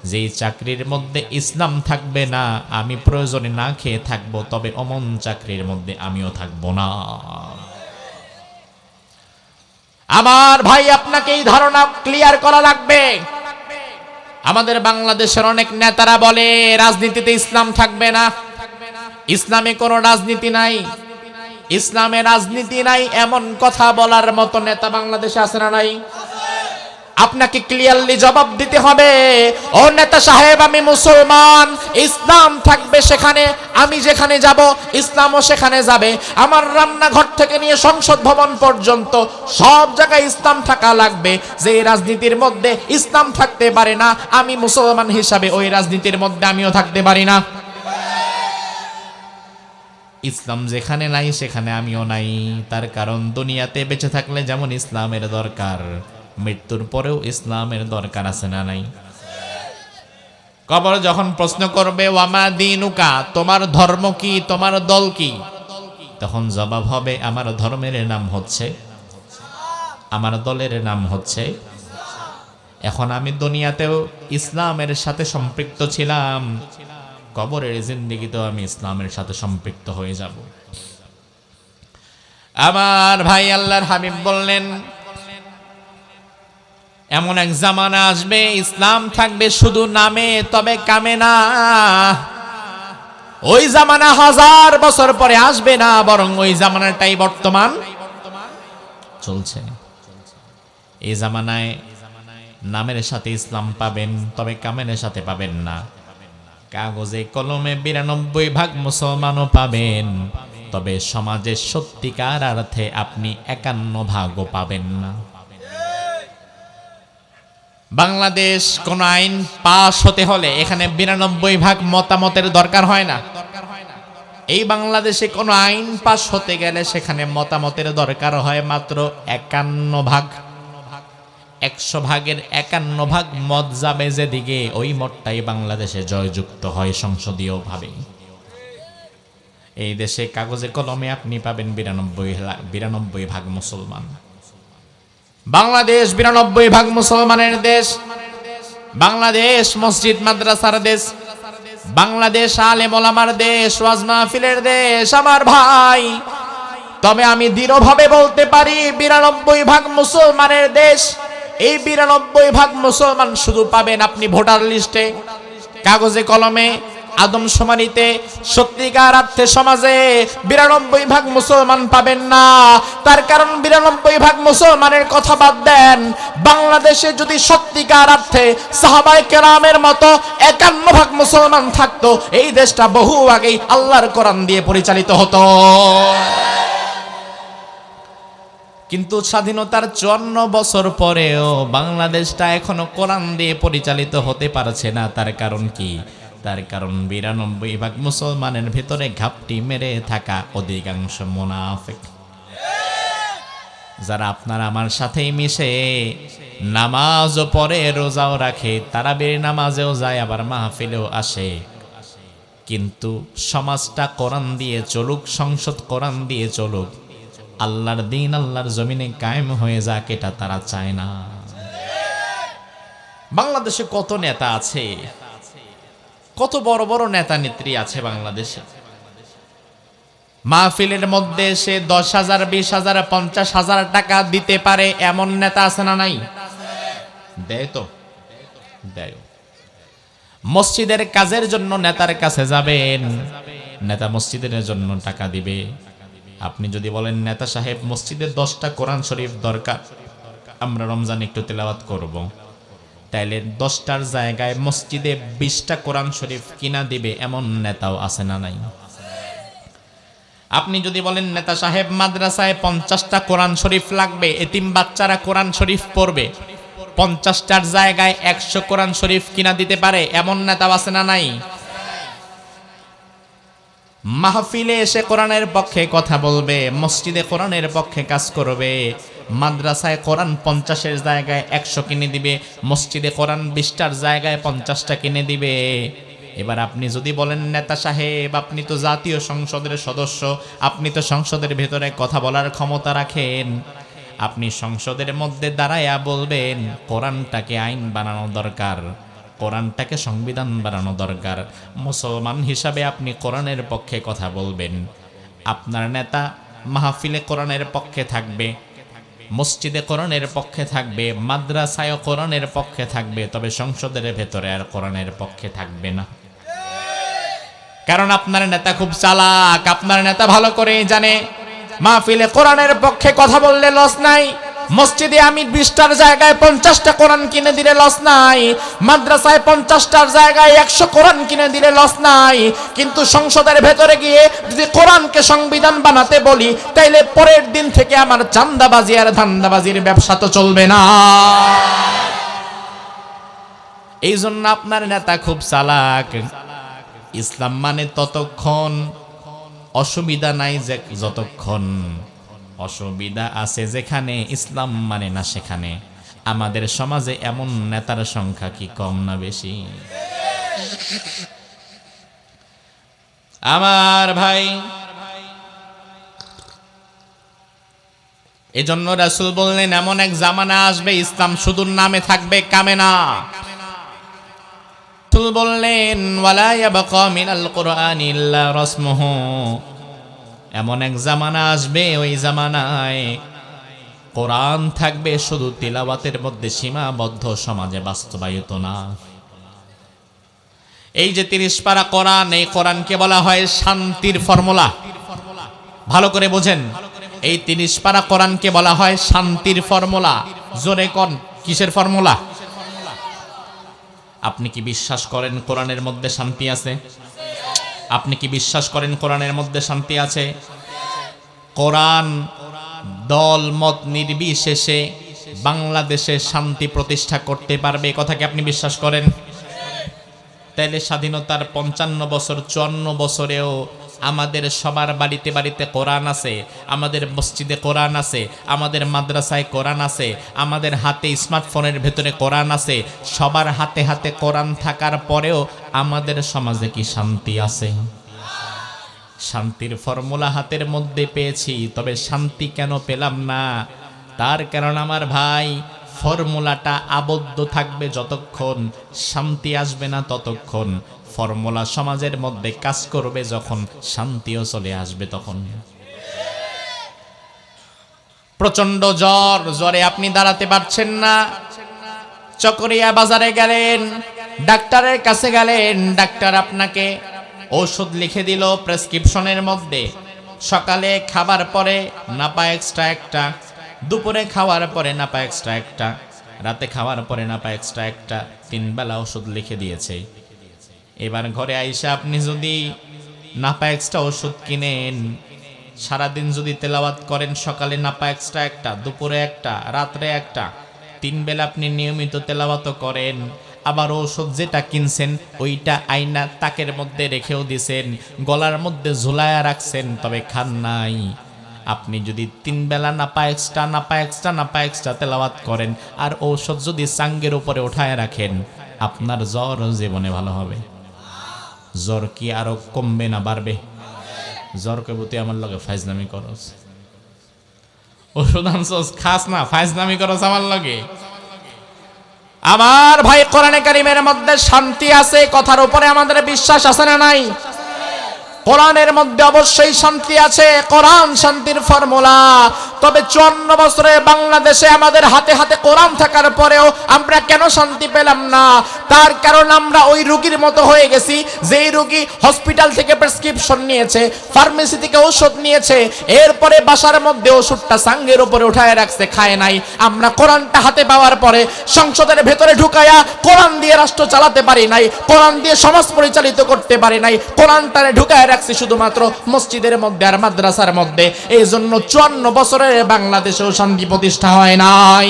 যেই চাকরির মধ্যে ইসলাম থাকবে না আমি প্রয়োজনে না খেয়ে থাকবো, তবে অমন চাকরির মধ্যে আমিও থাকবো না। আমার ভাই, আপনাকে এই ধারণা ক্লিয়ার করা লাগবে। আমাদের বাংলাদেশের অনেক নেতারা বলে রাজনীতিতে ইসলাম থাকবে না, ইসলামে কোনো রাজনীতি নাই, ইসলামে রাজনীতি নাই, এমন কথা বলার মতো নেতা বাংলাদেশে আছে না নাই? আপনাকে ক্লিয়ারলি জবাব দিতে হবে, ও নেতা সাহেব আমি মুসলমান, ইসলাম থাকবে সেখানে, আমি যেখানে যাব ইসলামও সেখানে যাবে। আমার রান্নাঘর থেকে নিয়ে সংসদ ভবন পর্যন্ত সব জায়গায় ইসলাম থাকা লাগবে। যে রাজনীতির মধ্যে ইসলাম থাকতে পারে না, আমি মুসলমান হিসাবে ওই রাজনীতির মধ্যে আমিও থাকতে পারি না। ইসলাম যেখানে নাই সেখানে আমিও নাই। তার কারণ দুনিয়াতে বেঁচে থাকলে যেমন ইসলামের দরকার, মৃত্যুর পরেও ইসলামের দরকার আছে না নাই? কবর যখন প্রশ্ন করবে ওয়ামা দীনুকা, তোমার ধর্ম কি, তোমার দল কি, তখন জবাব হবে আমার ধর্মের নাম হচ্ছে, আমার দলের নাম হচ্ছে। এখন আমি দুনিয়াতেও ইসলামের সাথে সম্পৃক্ত ছিলাম, কবরের জিন্দেগিতেও আমি ইসলামের সাথে সম্পৃক্ত হয়ে যাব। আমার ভাই, আল্লাহর হাবিব বললেন এমন এক জামানা আসবে ইসলাম থাকবে শুধু নামে তবে কামে না। ওই জামানা 1000 বছর পরে আসবে না, বরং ওই জামানাটাই বর্তমান চলছে। এই জামানায় নামের সাথে ইসলাম পাবেন, তবে কামের সাথে পাবেন না। কাগজে কলমে 92% মুসলমানও পাবেন, তবে সমাজের সত্যিকার অর্থে আপনি 51% পাবেন না। বাংলাদেশ কোন আইন পাস হতে হলে এখানে 92% মতামতের দরকার হয় না। এই বাংলাদেশে কোন আইন পাস হতে গেলে সেখানে মতামতের দরকার হয় মাত্র 51%। 100 ভাগের 51% মত যাবে যেদিকে, ওই মতটাই বাংলাদেশে জয়যুক্ত হয় সংসদীয়ভাবে। এই দেশে কাগজে কলমে আপনি পাবেন 92% মুসলমান। বাংলাদেশ 92% মুসলমানের দেশ, বাংলাদেশ মসজিদ মাদ্রাসার দেশ, বাংলাদেশ আলেম ওলামার দেশ, ওয়াজ মাহফিলের দেশ। আমার ভাই, তবে আমি দৃঢ়ভাবে বলতে পারি 92% মুসলমানের দেশ। এই 92% মুসলমান শুধু পাবেন আপনি ভোটার লিস্টে, কাগজে কলমে, আদমশুমারিতে। সত্যিকার অর্থে সমাজে 92% মুসলমান পাবেন না। তার কারণ 92% মুসলমানের কথা বাদ দেন, বাংলাদেশে যদি সত্যিকার অর্থে সাহাবায়ে কেরামের মতো 51% মুসলমান থাকতো, এই দেশটা বহু আগেই আল্লাহর কোরআন দিয়ে পরিচালিত হতো। কিন্তু স্বাধীনতার 54 বছর পরেও বাংলাদেশটা এখনো কোরআন দিয়ে পরিচালিত হতে পারছে না। তার কারণ কি? তার কারণ 92% মুসলমানের ভিতরে ঘাপটি মেরে থাকা অধিকাংশ মুনাফিক, যারা আপনার আমার সাথেই মিশে নামাজও পড়ে, রোজাও রাখে, তারাবির নামাজেও যায়, আবার মাহফিলেও আসে, কিন্তু সমাজটা কোরআন দিয়ে চলুক, সংসদ কোরআন দিয়ে চলুক, আল্লাহর দিন আল্লাহর জমিনে কায়েম হয়ে যাক, এটা তারা চায় না। বাংলাদেশে কত নেতা আছে, কত বড় বড় নেতা নেত্রী আছে বাংলাদেশে। মাহফিলের মধ্যে সে 10,000, 20,000, 50,000 টাকা দিতে পারে এমন নেতা আছে না নাই? দেয় তো, দেয়। মসজিদের কাজের জন্য নেতার কাছে যাবেন, নেতা মসজিদের জন্য টাকা দিবে। আপনি যদি বলেন নেতা সাহেব মসজিদে 10টা কোরআন শরীফ দরকার, আমরা রমজান একটু তেলাওয়াত করব, তাইলে 10টার জায়গায় মসজিদে 20টা কোরআন শরীফ কিনা দিবে এমন নেতাও আছে না নাই? আপনি যদি বলেন নেতা সাহেব মাদ্রাসায় 50টা কোরআন শরীফ লাগবে, এতিম বাচ্চারা কোরআন শরীফ পড়বে, 50টার জায়গায় 100 কোরআন শরীফ কিনা দিতে পারে এমন নেতাও আছে না নাই? মাহফিলে এসে কোরআনের পক্ষে কথা বলবে, মসজিদে কোরআনের পক্ষে কাজ করবে, মাদ্রাসায় কোরআন 50-এর জায়গায় 100 কিনে দিবে, মসজিদে কোরআন 20টার জায়গায় 50টা কিনে দিবে। এবার আপনি যদি বলেন নেতা সাহেব আপনি তো জাতীয় সংসদের সদস্য, আপনি তো সংসদের ভেতরে কথা বলার ক্ষমতা রাখেন, আপনি সংসদের মধ্যে দাঁড়ায়া বলবেন কোরআনটাকে আইন বানানো দরকার, কোরআনটাকে সংবিধান বানানো দরকার। মুসলমান হিসাবে আপনি কোরআনের পক্ষে কথা বলবেন। আপনার নেতা মাহফিলে কোরআনের পক্ষে থাকবে, মসজিদে কোরআনের পক্ষে থাকবে, মাদ্রাসায় কোরআনের পক্ষে থাকবে, তবে সংসদের ভেতরে আর কোরআনের পক্ষে থাকবে না। কারণ আপনার নেতা খুব চালাক, আপনার নেতা ভালো করেই জানে মাহফিলে কোরআনের পক্ষে কথা বললে লস নাই, মসজিদে আমি 20টার জায়গায় 50টা কোরআন কিনে দিলে লস নাই, মাদ্রাসায় 50টার জায়গায় 100 কোরআন কিনে দিলে লস নাই। কিন্তু সংসদের ভেতরে গিয়ে যদি কোরআনকে সংবিধান বানাতে বলি, তাইলে পরের দিন থেকে আমার চান্দাবাজি আর ধান্দাবাজির ব্যবসা তো চলবে না। এই জন্য আপনার নেতা খুব চালাক। ইসলাম মানে ততক্ষণ অসুবিধা নাই যতক্ষণ, অসুবিধা আছে যেখানে ইসলাম মানে না সেখানে। আমাদের সমাজে এমন নেতার সংখ্যা কি কম না বেশি? আমার ভাই, এজন্য রাসূল বললেন এমন এক জামানা আসবে ইসলাম শুধু নামে থাকবে, কামে না। রাসূল বললেন ওয়ালা ইয়াবকা মিনাল কুরআনি ইল্লা রাসমুহু, এমন এক জামানা আসবে ওই জামানায় কোরআন থাকবে শুধু তিলাওয়াতের মধ্যে সীমাবদ্ধ, সমাজে বাস্তবায়িত না। এই যে 30 পারা কোরআন, এই কোরআনকে বলা হয় শান্তির ফর্মুলা। ভালো করে বোঝেন, এই 30 পারা কোরআনকে বলা হয় শান্তির ফর্মুলা। জোরে কোন, কিসের ফর্মুলা? আপনি কি বিশ্বাস করেন কোরআনের মধ্যে শান্তি আছে? আপনি কি বিশ্বাস করেন কোরআনের মধ্যে শান্তি আছে? কোরআন দল মত নির্বিশেষে বাংলাদেশে শান্তি প্রতিষ্ঠা করতে পারবে, কথা কি আপনি বিশ্বাস করেন? তাইলে স্বাধীনতার 55 বছর 54 বছরেও আমাদের সবার বাড়িতে বাড়িতে কোরআন আছে, আমাদের মসজিদে কোরআন আছে, আমাদের মাদ্রাসায় কোরআন আছে, আমাদের হাতে স্মার্টফোনের ভেতরে কোরআন আছে, সবার হাতে হাতে কোরআন থাকার পরেও আমাদের সমাজে কি শান্তি আছে? শান্তির ফর্মুলা হাতের মধ্যে পেয়েছি, তবে শান্তি কেন পেলাম না? তার কারণ আমার ভাই, ফর্মুলাটা আবদ্ধ থাকবে যতক্ষণ, শান্তি আসবে না ততক্ষণ। ফর্মুলা সমাজের মধ্যে কাজ করবে যখন, শান্তিও চলে আসবে তখন। প্রচন্ড জ্বর, জ্বরে আপনি দাঁড়াতে পারছেন না, চকরিয়া বাজারে গেলেন, ডাক্তারের কাছে গেলেন, ডাক্তার আপনাকে ঔষধ লিখে দিল প্রেসক্রিপশনের মধ্যে। সকালে খাবার পরে নাপা এক্সট্রা একটা, দুপুরে খাওয়ার পরে নাপা এক্সট্রা একটা, রাতে খাওয়ার পরে নাপা এক্সট্রা একটা, 3 বেলা ওষুধ লিখে দিয়েছে। এবার ঘরে আইসা আপনি যদি নাপা এক্সট্রা ওষুধ কিনেন, সারাদিন যদি তেলাওয়াত করেন, সকালে নাপা এক্সট্রা একটা, দুপুরে একটা, রাত্রে একটা, 3 বেলা আপনি নিয়মিত তেলাওয়াত করেন, আবার ওষুধ যেটা কিনছেন ওইটা আয়না তাকের মধ্যে রেখেও দিছেন, গলার মধ্যে ঝুলায়া রাখছেন, তবে খান নাই। আপনি যদি 3 বেলা নাপা এক্সট্রা তেলাওয়াত করেন, আর ঔষধ যদি চাঙ্গের উপরে উঠায় রাখেন, আপনার জ্বর জীবনে ভালো হবে। জ্বর কি আরো কমবে না বাড়বে? জ্বর কইব তুই আমার লগে ফাইজলামি করস, ওষুধ আনছস খাস না, ফাইজলামি করস আমার লগে। আমার ভাই, কোরআনে কারীমের মধ্যে শান্তি আছে, কথার উপরে আমাদের বিশ্বাস আছে না নাই? কোরআনের মধ্যে অবশ্যই শান্তি আছে, কোরআন শান্তির ফর্মুলা। তবে 54 বছরে বাংলাদেশে আমাদের হাতে হাতে কোরআন থাকার পরেও আমরা কেন শান্তি পেলাম না? তার কারণ আমরা ওই রোগীর মতো হয়ে গেছি, যেই রোগী হসপিটাল থেকে প্রেসক্রিপশন নিয়েছে, ফার্মেসি থেকে ওষুধ নিয়েছে, এরপরে বাসার মধ্যে ওষুধটা সাঙ্গের উপরে উঠায় রাখছে, খায় নাই। আমরা কোরআনটা হাতে পাওয়ার পরে সংসদের ভেতরে ঢুকায়া কোরআন দিয়ে রাষ্ট্র চালাতে পারি নাই, কোরআন দিয়ে সমাজ পরিচালিত করতে পারি নাই, কোরআনটারে ঢুকায় রাখছি শুধুমাত্র মসজিদের মধ্যে আর মাদ্রাসার মধ্যে। এই জন্য 54 বছরে বাংলাদেশেও শান্তি প্রতিষ্ঠা হয় নাই।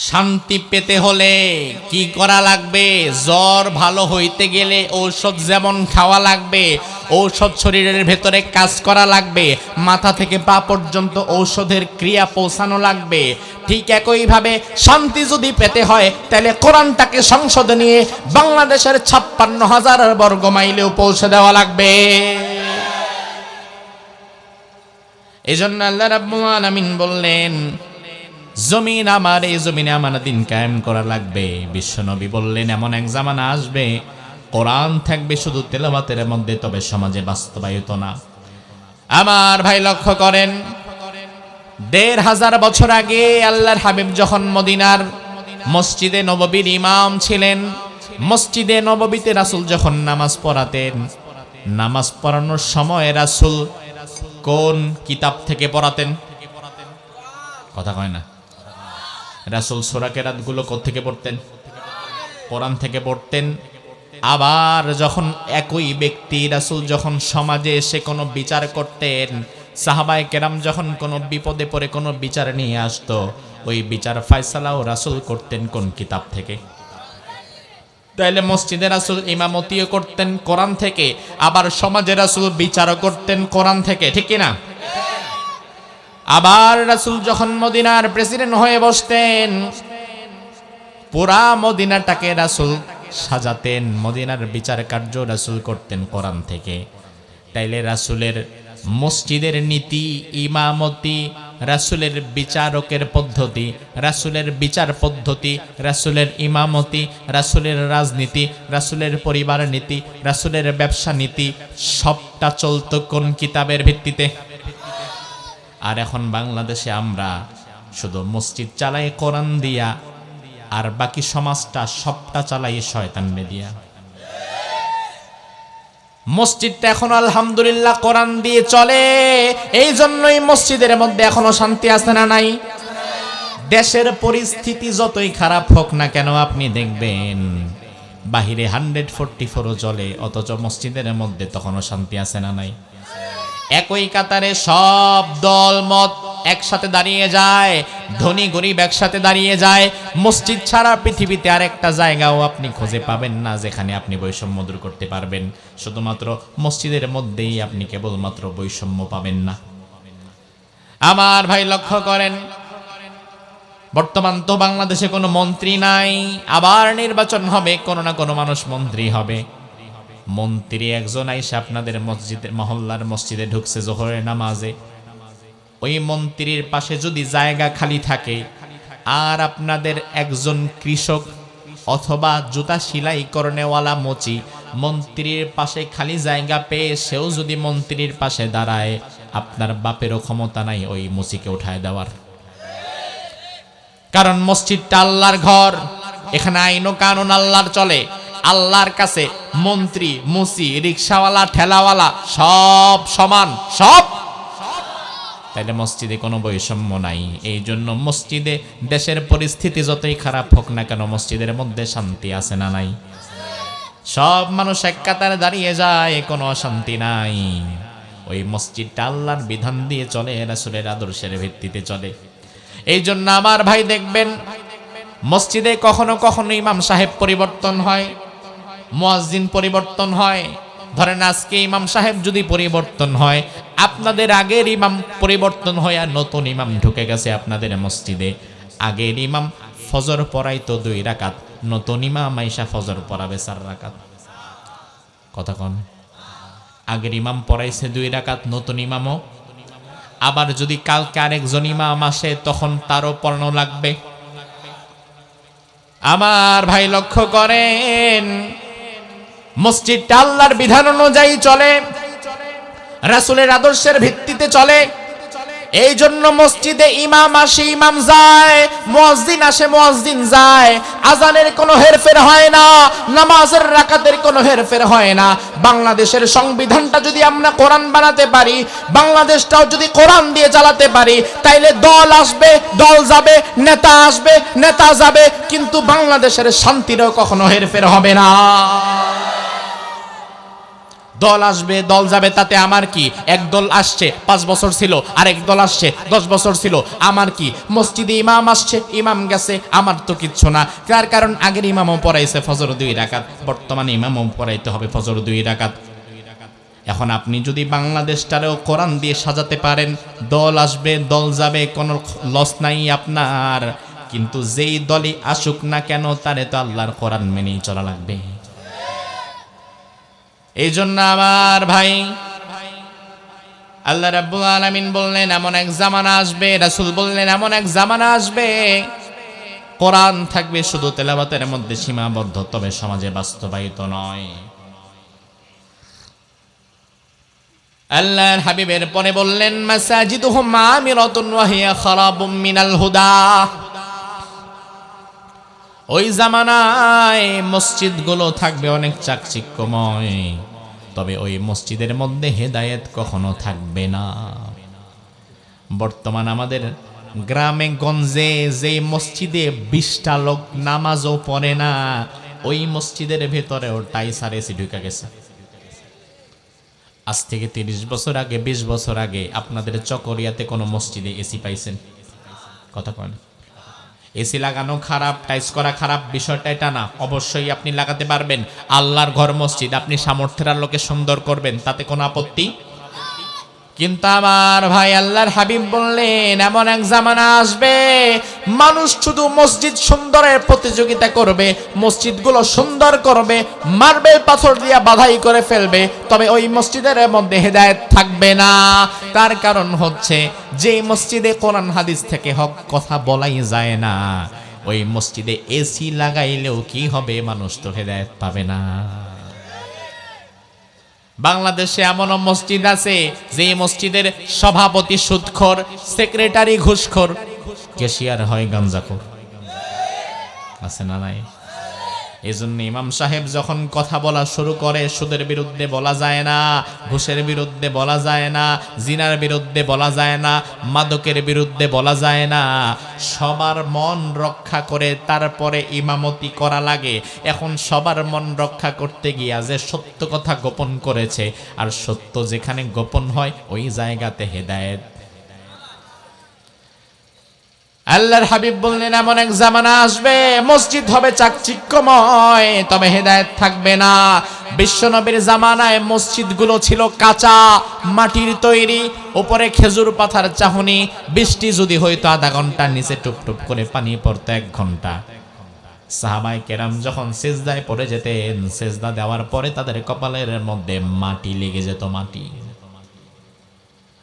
শান্তি পেতে হলে কি করা লাগবে? জ্বর ভালো হইতে গেলে ঔষধ যেমন খাওয়া লাগবে, ঔষধ শরীরের ভেতরে কাজ করা লাগবে, মাথা থেকে পা পর্যন্ত ঔষধের ক্রিয়া পৌঁছানো লাগবে। ঠিক একইভাবে শান্তি যদি পেতে হয় তাহলে কোরআনটাকে সংসদে নিয়ে বাংলাদেশের 56,000 বর্গ মাইলেও পৌঁছে দেওয়া লাগবে। এজন্য আল্লাহ রাব্বুল আলামিন বললেন, জমিন আমার, এই জমিনে আমার দিন কায়েম করা লাগবে। বিশ্বনবী বললেন, এমন এক জামানা আসবে কোরআন থাকবে শুধু তেলাওয়াতের মধ্যে, তবে সমাজে বাস্তবায়িত না। আমার ভাই লক্ষ্য করেন, 1,500 বছর আগে আল্লাহর হাবিব যখন মদিনার মসজিদে নববীর ইমাম ছিলেন, মসজিদে নববীতে রাসূল যখন নামাজ পড়াতেন, নামাজ পড়ানোর সময় রাসূল কোন কিতাব থেকে পড়াতেন? কথা কয় না। রাসূল সূরা কেরাতগুলো কোত্থেকে পড়তেন? কোরআন থেকে পড়তেন। আবার যখন একই ব্যক্তি রাসূল যখন সমাজে এসে কোনো বিচার করতেন, সাহাবায়ে কেরাম যখন কোনো বিপদে পড়ে কোনো বিচার নিয়ে আসতো, ওই বিচার ফয়সালাও রাসূল করতেন কোন কিতাব থেকে? তাইলে মসজিদে রাসূল ইমামতিও করতেন কোরআন থেকে, আবার সমাজে রাসূল বিচারও করতেন কোরআন থেকে, ঠিক কি না? আবার রাসূল যখন মদিনার প্রেসিডেন্ট হয়ে বসতেন, পুরা মদিনাটাকে রাসূল সাজাতেন, মদিনার বিচার কার্য রাসূল করতেন কোরআন থেকে। তাইলে রাসূলের মসজিদের নীতি, ইমামতি, রাসূলের বিচারকের পদ্ধতি, রাসূলের বিচার পদ্ধতি, রাসূলের ইমামতি, রাসূলের রাজনীতি, রাসূলের পরিবার নীতি, রাসূলের ব্যবসা নীতি, সবটা চলতো কোন কিতাবের ভিত্তিতে? আর এখন বাংলাদেশে আমরা শুধু মসজিদ চালাই কোরআন দিয়া, আর বাকি সমাজটা সবটা চালাই শয়তান দিয়া। মসজিদটা এখন আলহামদুলিল্লাহ কোরআন দিয়ে চলে, এই জন্যই মসজিদের মধ্যে এখনো শান্তি আছে না নাই? দেশের পরিস্থিতি যতই খারাপ হোক না কেন, আপনি দেখবেন বাহিরে 144 চলে, অথচ মসজিদের মধ্যে তখনও শান্তি আছে না নাই? একই কাতারে সব দল মত একসাথে দাঁড়িয়ে যায়, ধনী গরিব একসাথে দাঁড়িয়ে যায়। মসজিদ ছাড়া পৃথিবীতে আরেকটা জায়গাও আপনি খুঁজে পাবেন না যেখানে আপনি বৈষম্য দূর করতে পারবেন। শুধুমাত্র মসজিদের মধ্যেই আপনি কেবলমাত্র বৈষম্য পাবেন না। আমার ভাই লক্ষ্য করেন, বর্তমান তো বাংলাদেশে কোনো মন্ত্রী নাই, আবার নির্বাচন হবে, কোনো না কোনো মানুষ মন্ত্রী হবে। মন্ত্রী একজন আইসা আপনাদের মসজিদের মহল্লার মসজিদে ঢুকছে জোহরের নামাজে, ওই মন্ত্রীর পাশে যদি জায়গা খালি থাকে, আর আপনাদের একজন কৃষক অথবা জুতা সেলাই করনেওয়ালা মুচি মন্ত্রীর পাশে খালি জায়গা পেয়ে সেও যদি মন্ত্রীর পাশে দাঁড়ায়, আপনার বাপেরও ক্ষমতা নাই ওই মুচিকে উঠায় দেওয়ার। কারণ মসজিদটা আল্লাহর ঘর, এখানে আইন ও কানুন আল্লাহর চলে। আল্লাহর কাছে মন্ত্রী, মুসি, রিকশাওয়ালা, ঠেলাওয়ালা সব সমান, সব। তাইলে মসজিদে কোনো বৈষম্য নাই। এই জন্য মসজিদে দেশের পরিস্থিতি যতই খারাপ হোক না কেন, মসজিদের মধ্যে শান্তি আছে না নাই? সব মানুষ এক কাতারে দাঁড়িয়ে যায়, কোনো অশান্তি নাই। ওই মসজিদটা আল্লাহর বিধান দিয়ে চলে, রাসূলের আদর্শের ভিত্তিতে চলে। এই জন্য আমার ভাই দেখবেন, মসজিদে কখনো কখনো ইমাম সাহেব পরিবর্তন হয়, মুয়াজ্জিন পরিবর্তন হয়। ধরেন আজকে ইমাম সাহেব যদি পরিবর্তন হয়, আপনাদের আগের ইমাম পরিবর্তন হয় আর নতুন ইমাম ঢুকে গেছে আপনাদের মসজিদে। আগের ইমাম ফজর পড়াইতো 2 রাকাত, নতুন ইমাম আইসা ফজর পড়াবে 4 রাকাত। কথা কন, আগের ইমাম পড়াইছে 2 রাকাত, নতুন ইমামও। আবার যদি কালকে আরেকজন ইমাম আসে, তখন তারও পড়ানো লাগবে। আমার ভাই লক্ষ্য করেন, মসজিদটা আল্লাহর বিধান অনুযায়ী চলে, রাসূলের আদর্শের ভিত্তিতে চলে। এই জন্য মসজিদে ইমাম আসে, ইমাম যায়, মুয়াজ্জিন আসে, মুয়াজ্জিন যায়। আজানের কোনো হেরফের হয় না, নামাজের রাকাতের কোনো হেরফের হয় না। বাংলাদেশের সংবিধানটা যদি আমরা কোরআন বানাতে পারি, বাংলাদেশটাও যদি কোরআন দিয়ে চালাতে পারি, তাইলে দল আসবে, দল যাবে, নেতা আসবে, নেতা যাবে, কিন্তু বাংলাদেশের শান্তিরও কখনো হেরফের হবে না। দল আসবে, দল যাবে, তাতে আমার কি? এক দল আসছে 5 বছর ছিল, আরেক দল আসছে 10 বছর ছিল, আমার কি? মসজিদে ইমাম আসছে, ইমাম গেছে, আমার তো কিচ্ছু না। তার কারণ আগের ইমামও পড়াইছে ফজর 2 রাকাত, বর্তমানে ইমামও পড়াইতে হবে ফজর 2 রাকাত। এখন আপনি যদি বাংলাদেশটারেও কোরআন দিয়ে সাজাতে পারেন, দল আসবে দল যাবে, কোনো লস নাই আপনার, কিন্তু যেই দলই আসুক না কেন তারে তো আল্লাহর কোরআন মেনেই চলা লাগবে। এই জন্য আমার ভাই, আল্লাহ রাব্বুল আলামিন বললেন এমন এক জামানা আসবে, রাসূল বললেন এমন এক জামানা আসবে, কোরআন থাকবে শুধু তেলাওয়াতের মধ্যে সীমাবদ্ধ, তবে সমাজে বাস্তবায়িত নয়। আল্লাহর হাবিবের পরে বললেন মাসাজিদুহুম আমিরাতুন ওয়া হিয়া খারাবুম মিনাল হুদা। ওই জামানায় মসজিদগুলো থাকবে অনেক চাকচিক্যময়, তবে ওই মসজিদের মধ্যে হেদায়েত কখনো থাকবে না। বর্তমান আমাদের গ্রামে গঞ্জে যে মসজিদে 20টা লোক নামাজও পড়ে না, ওই মসজিদের ভেতরেও টাইলস আর এসি ঢুকে গেছে। আজ থেকে 30 বছর আগে, 20 বছর আগে আপনাদের চকরিয়াতে কোনো মসজিদে এসি পাইছেন? কথা কন। এসি লাগানো খারাপ, টাইলস করা খারাপ, বিষয়টা এটা না। অবশ্যই আপনি লাগাতে পারবেন। আল্লাহর ঘর মসজিদ, আপনি সামর্থ্যের আলোকে সুন্দর করবেন, তাতে কোনো আপত্তি। কিন্তু আমার ভাই, আল্লাহর হাবিব বললেন এমন এক জামানা আসবে, মানুষ শুধু মসজিদ সুন্দরের প্রতিযোগিতা করবে, মসজিদগুলো সুন্দর করবে, মার্বেল পাথর দিয়ে বাধাই করে ফেলবে, তবে ওই মসজিদের মধ্যে হেদায়েত থাকবে না। তার কারণ হচ্ছে যে মসজিদে কোরআন হাদিস থেকে হক কথা বলাই যায় না, ওই মসজিদে এসি লাগাইলেও কি হবে, মানুষ তো হেদায়েত পাবে না। বাংলাদেশে এমনও মসজিদ আছে যে মসজিদের সভাপতি সুদখোর, সেক্রেটারি ঘুষখোর, ক্যাশিয়ার হয় গাঞ্জাখোর। আছে না নাই? এই জন্য ইমাম সাহেব যখন কথা বলা শুরু করে, সুদের বিরুদ্ধে বলা যায় না, ঘুষের বিরুদ্ধে বলা যায় না, জিনার বিরুদ্ধে বলা যায় না, মাদকের বিরুদ্ধে বলা যায় না, সবার মন রক্ষা করে তারপরে ইমামতি করা লাগে। এখন সবার মন রক্ষা করতে গিয়া যে সত্য কথা গোপন করেছে, আর সত্য যেখানে গোপন হয় ওই জায়গাতে হেদায়েত। আল্লাহর হাবিব বললেন এমন এক জামানা আসবে, মসজিদ হবে চাকচিক্যময়, তবে হেদায়েত থাকবে না। বিশ্বনবীর জামানায় মসজিদগুলো ছিল কাঁচা মাটির তৈরি, উপরে খেজুর পাতার চাহনি, বৃষ্টি যদি হইতো আধা ঘন্টার নিচে টুপটুপ করে পানি পড়তো 1 ঘন্টা। সাহাবায়ে কেরাম যখন সিজদায় পড়ে যেতেন, সিজদা দেওয়ার পরে তাদের কপালের মধ্যে মাটি লেগে যেত, মাটি।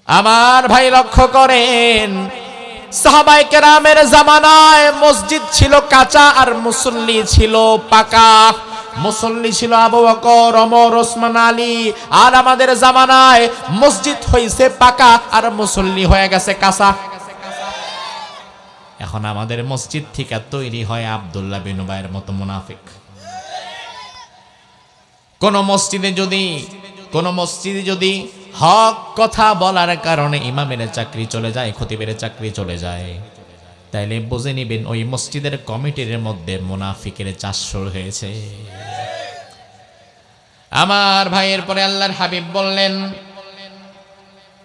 আমার ভাই লক্ষ্য করেন, সাহাবায়ে কেরামের জামানায় মসজিদ ছিল কাঁচা আর মুসল্লি ছিল পাকা। মুসল্লি ছিল আবু বকর, ওমর, ওসমান, আলী। আর আমাদের জামানায় মসজিদ হইছে পাকা আর মুসল্লি হয়ে গেছে কাঁচা। এখন আমাদের মসজিদ থেকে তৈরি হয় আব্দুল্লাহ বিন উবাইয়ের মতো মুনাফিক। কোন মসজিদে যদি হক কথা বলার কারণে ইমামের চাকরি চলে যায়, খতিবের চাকরি চলে যায়, তাইলে বুঝে নিবেন ওই মসজিদের কমিটির মধ্যে মুনাফিকের চাষ শুরু হয়েছে। আমার ভাইয়ের পরে আল্লাহর হাবিব বললেন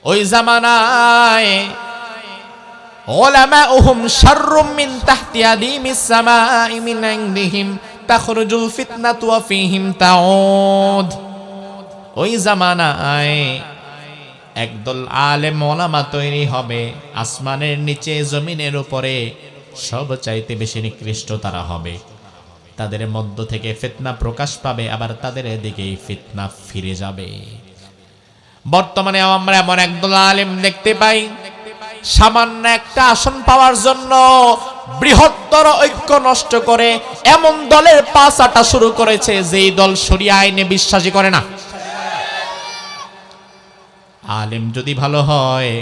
ওই জামানায় উলামাউহুম শাররুম মিন তাহতি আদিমিস সামাই মিন ইনদিহিম তাখরুজুল ফিতনাতু ওয়া ফীহিম তাউদ। ওই জামানায় একদল আলেম ওলামা তৈরি হবে, আসমানের নিচে জমিনের উপরে সবচাইতে বেশি নিকৃষ্ট তারা হবে। তাদের মধ্য থেকে ফিতনা প্রকাশ পাবে, আবার তাদের দিকেই ফিতনা ফিরে যাবে। বর্তমানে আমরা এমন একদল আলেম দেখতে পাই, সামান্য একটা আসন পাওয়ার জন্য বৃহত্তর ঐক্য নষ্ট করে এমন দলের পা চাটা শুরু করেছে যেই দল শরিয়া আইনে বিশ্বাসী করে না। আলেম যদি ভালো হয়,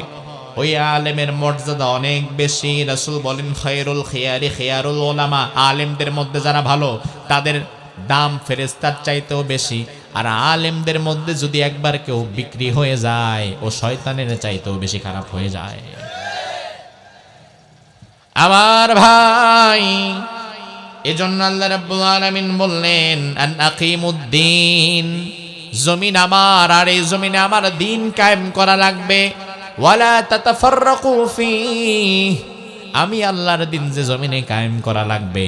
ওই আলেমের মর্যাদা অনেক বেশি। রাসূল বলেন খায়রুল খিয়ারি খিয়ারুল উলামা, আলেমদের মধ্যে যারা ভালো তাদের দাম ফেরেশতার চাইতেও বেশি। আর আলেমদের মধ্যে যদি একবার কেউ বিক্রি হয়ে যায়, ও শয়তানের চাইতেও বেশি খারাপ হয়ে যায়। আমার ভাই, এজন্য আল্লাহ রাব্বুল আলামিন বললেন আন আকিমুদ্দিন, জমিন আমার, আর এই জমিনে আমার দিন কায়েম করা লাগবে। ওয়ালা তাতাফাররাকু ফীহি, আমি আল্লাহর দিন যে জমিনে কায়েম করা লাগবে,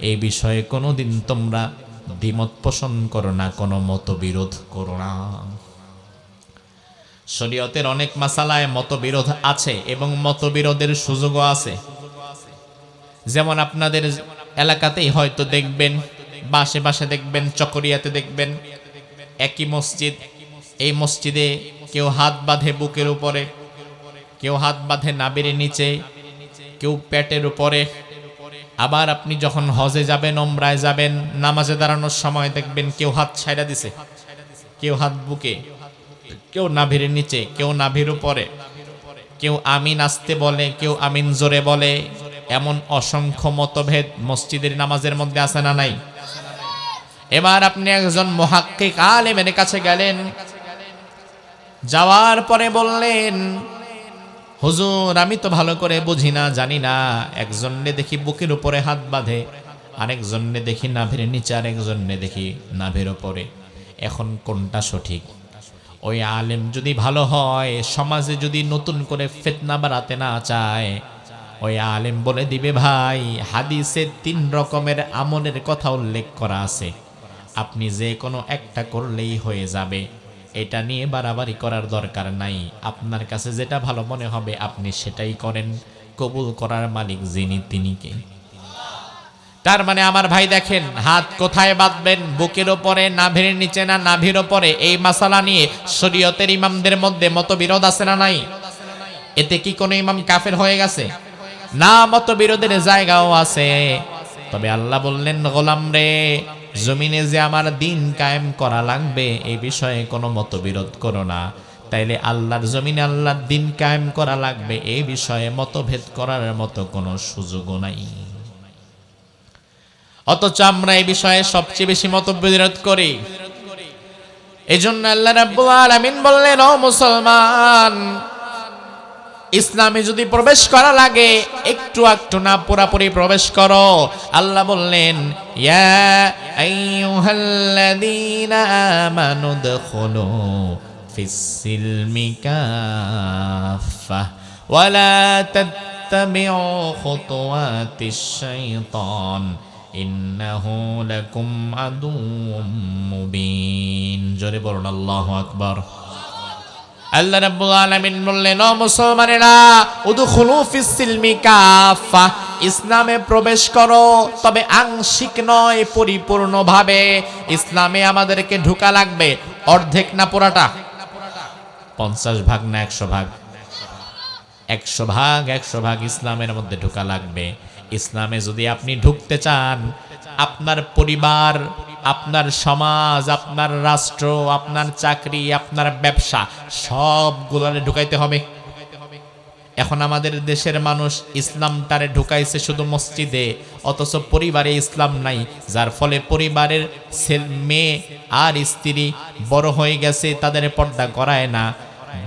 এই বিষয়ে কোনোদিন তোমরা দ্বিমত পোষণ করো না, কোনো মতবিরোধ করো না। শরীয়তের অনেক মাসালায় মতবিরোধ আছে এবং মতবিরোধের সুযোগও আছে। যেমন আপনাদের এলাকাতেই হয়তো দেখবেন বা আশেপাশে দেখবেন, চকরিয়াতে দেখবেন একই মসজিদ, এই মসজিদে কেউ হাত বাঁধে বুকের উপরে, কেউ হাত বাঁধে নাভির নিচে, কেউ পেটের উপরে। আবার আপনি যখন হজে যাবেন, ওমরায় যাবেন, নামাজে দাঁড়ানোর সময় দেখবেন কেউ হাত ছাইড়া দিছে, কেউ হাত বুকে, কেউ নাভির নিচে, কেউ নাভির উপরে, কেউ আমিন আসতে বলে, কেউ আমিন জোরে বলে। এমন অসংখ্য মতভেদ মসজিদের নামাজের মধ্যে আছে না নাই? এবার আপনি একজন মুহাক্কিক আলেমের কাছে গেলেন, যাওয়ার পরে বললেন, হুজুর আমি তো ভালো করে বুঝি না, জানি না, একজনে দেখি বুকের উপরে হাত বাঁধে, আরেকজনে দেখি নাভির নিচে, আরেকজনে দেখি নাভির উপরে, এখন কোনটা সঠিক? ওই আলেম যদি ভালো হয়, সমাজে যদি নতুন করে ফিতনা বাড়াতে না চায়, ওই আলেম বলে দিবে, ভাই হাদিসে 3 রকমের আমলের কথা উল্লেখ করা আছে, আপনি যে কোনো একটা করলেই হয়ে যাবে, এটা নিয়ে বাড়াবাড়ি করার দরকার নাই, আপনার কাছে যেটা ভালো মনে হবে আপনি সেটাই করেন, কবুল করার মালিক যিনি তিনি কে? তার মানে আমার ভাই দেখেন, হাত কোথায় বাঁধবেন, বুকের ওপরে, নাভির নিচে না নাভির ওপরে, এই মাসালা নিয়ে শরীয়তের ইমামদের মধ্যে মতবিরোধ আছে না নাই? এতে কি কোনো ইমাম কাফের হয়ে গেছে? না, মতবিরোধের জায়গাও আছে। তবে আল্লাহ বললেন, গোলাম রে, জমিনে যে আমার দিন কায়েম করা লাগবে এই বিষয়ে কোনো মতবিরোধ করো না। তাইলে আল্লাহর জমিনে আল্লাহর দিন কায়েম করা লাগবে এই বিষয়ে মতভেদ করার মতো কোনো সুযোগও নাই। অথচ আমরা এই বিষয়ে সবচেয়ে বেশি মতবিরোধ করি। এজন্য আল্লাহ রাব্বুল আলামিন বললেন, ও মুসলমান, ইসলামে যদি প্রবেশ করা লাগে একটু একটু না, পুরাপুরি প্রবেশ করো। আল্লাহ বললেন, ইয়া আইয়ুহাল্লাযীনা আমানু দুখুলু ফিস-সিলমি কাফা ওয়া লা তাত্তাবিউ খুতুওয়াতিশ শাইতান ইন্নাহু লাকুম আদুউম মুবিন। জোরে বলুন আল্লাহু আকবার। আল্লাহ রাব্বুল আলামিন বললেন, ও মুসলমানেরা, উদখুলু ফিস-সিলমি কাফা, ইসলামে প্রবেশ করো, তবে আংশিক নয়, পরিপূর্ণভাবে। ইসলামে আমাদেরকে ঢোকা লাগবে, অর্ধেক না পুরাটা, 50 ভাগ না 100 ভাগ? 100 ভাগ ইসলামের মধ্যে ঢোকা লাগবে। ইসলামে যদি আপনি ঢুকতে চান, আপনার পরিবার, আপনার সমাজ, আপনার রাষ্ট্র, আপনার চাকরি, আপনার ব্যবসা সবগুলোরে ঢুকাইতে হবে। এখন আমাদের দেশের মানুষ ইসলামটারে ঢুকাইছে শুধু মসজিদে, অথচ পরিবারে ইসলাম নাই, যার ফলে পরিবারের মেয়ে আর স্ত্রী বড় হয়ে গেছে, তাদের পর্দা করায় না,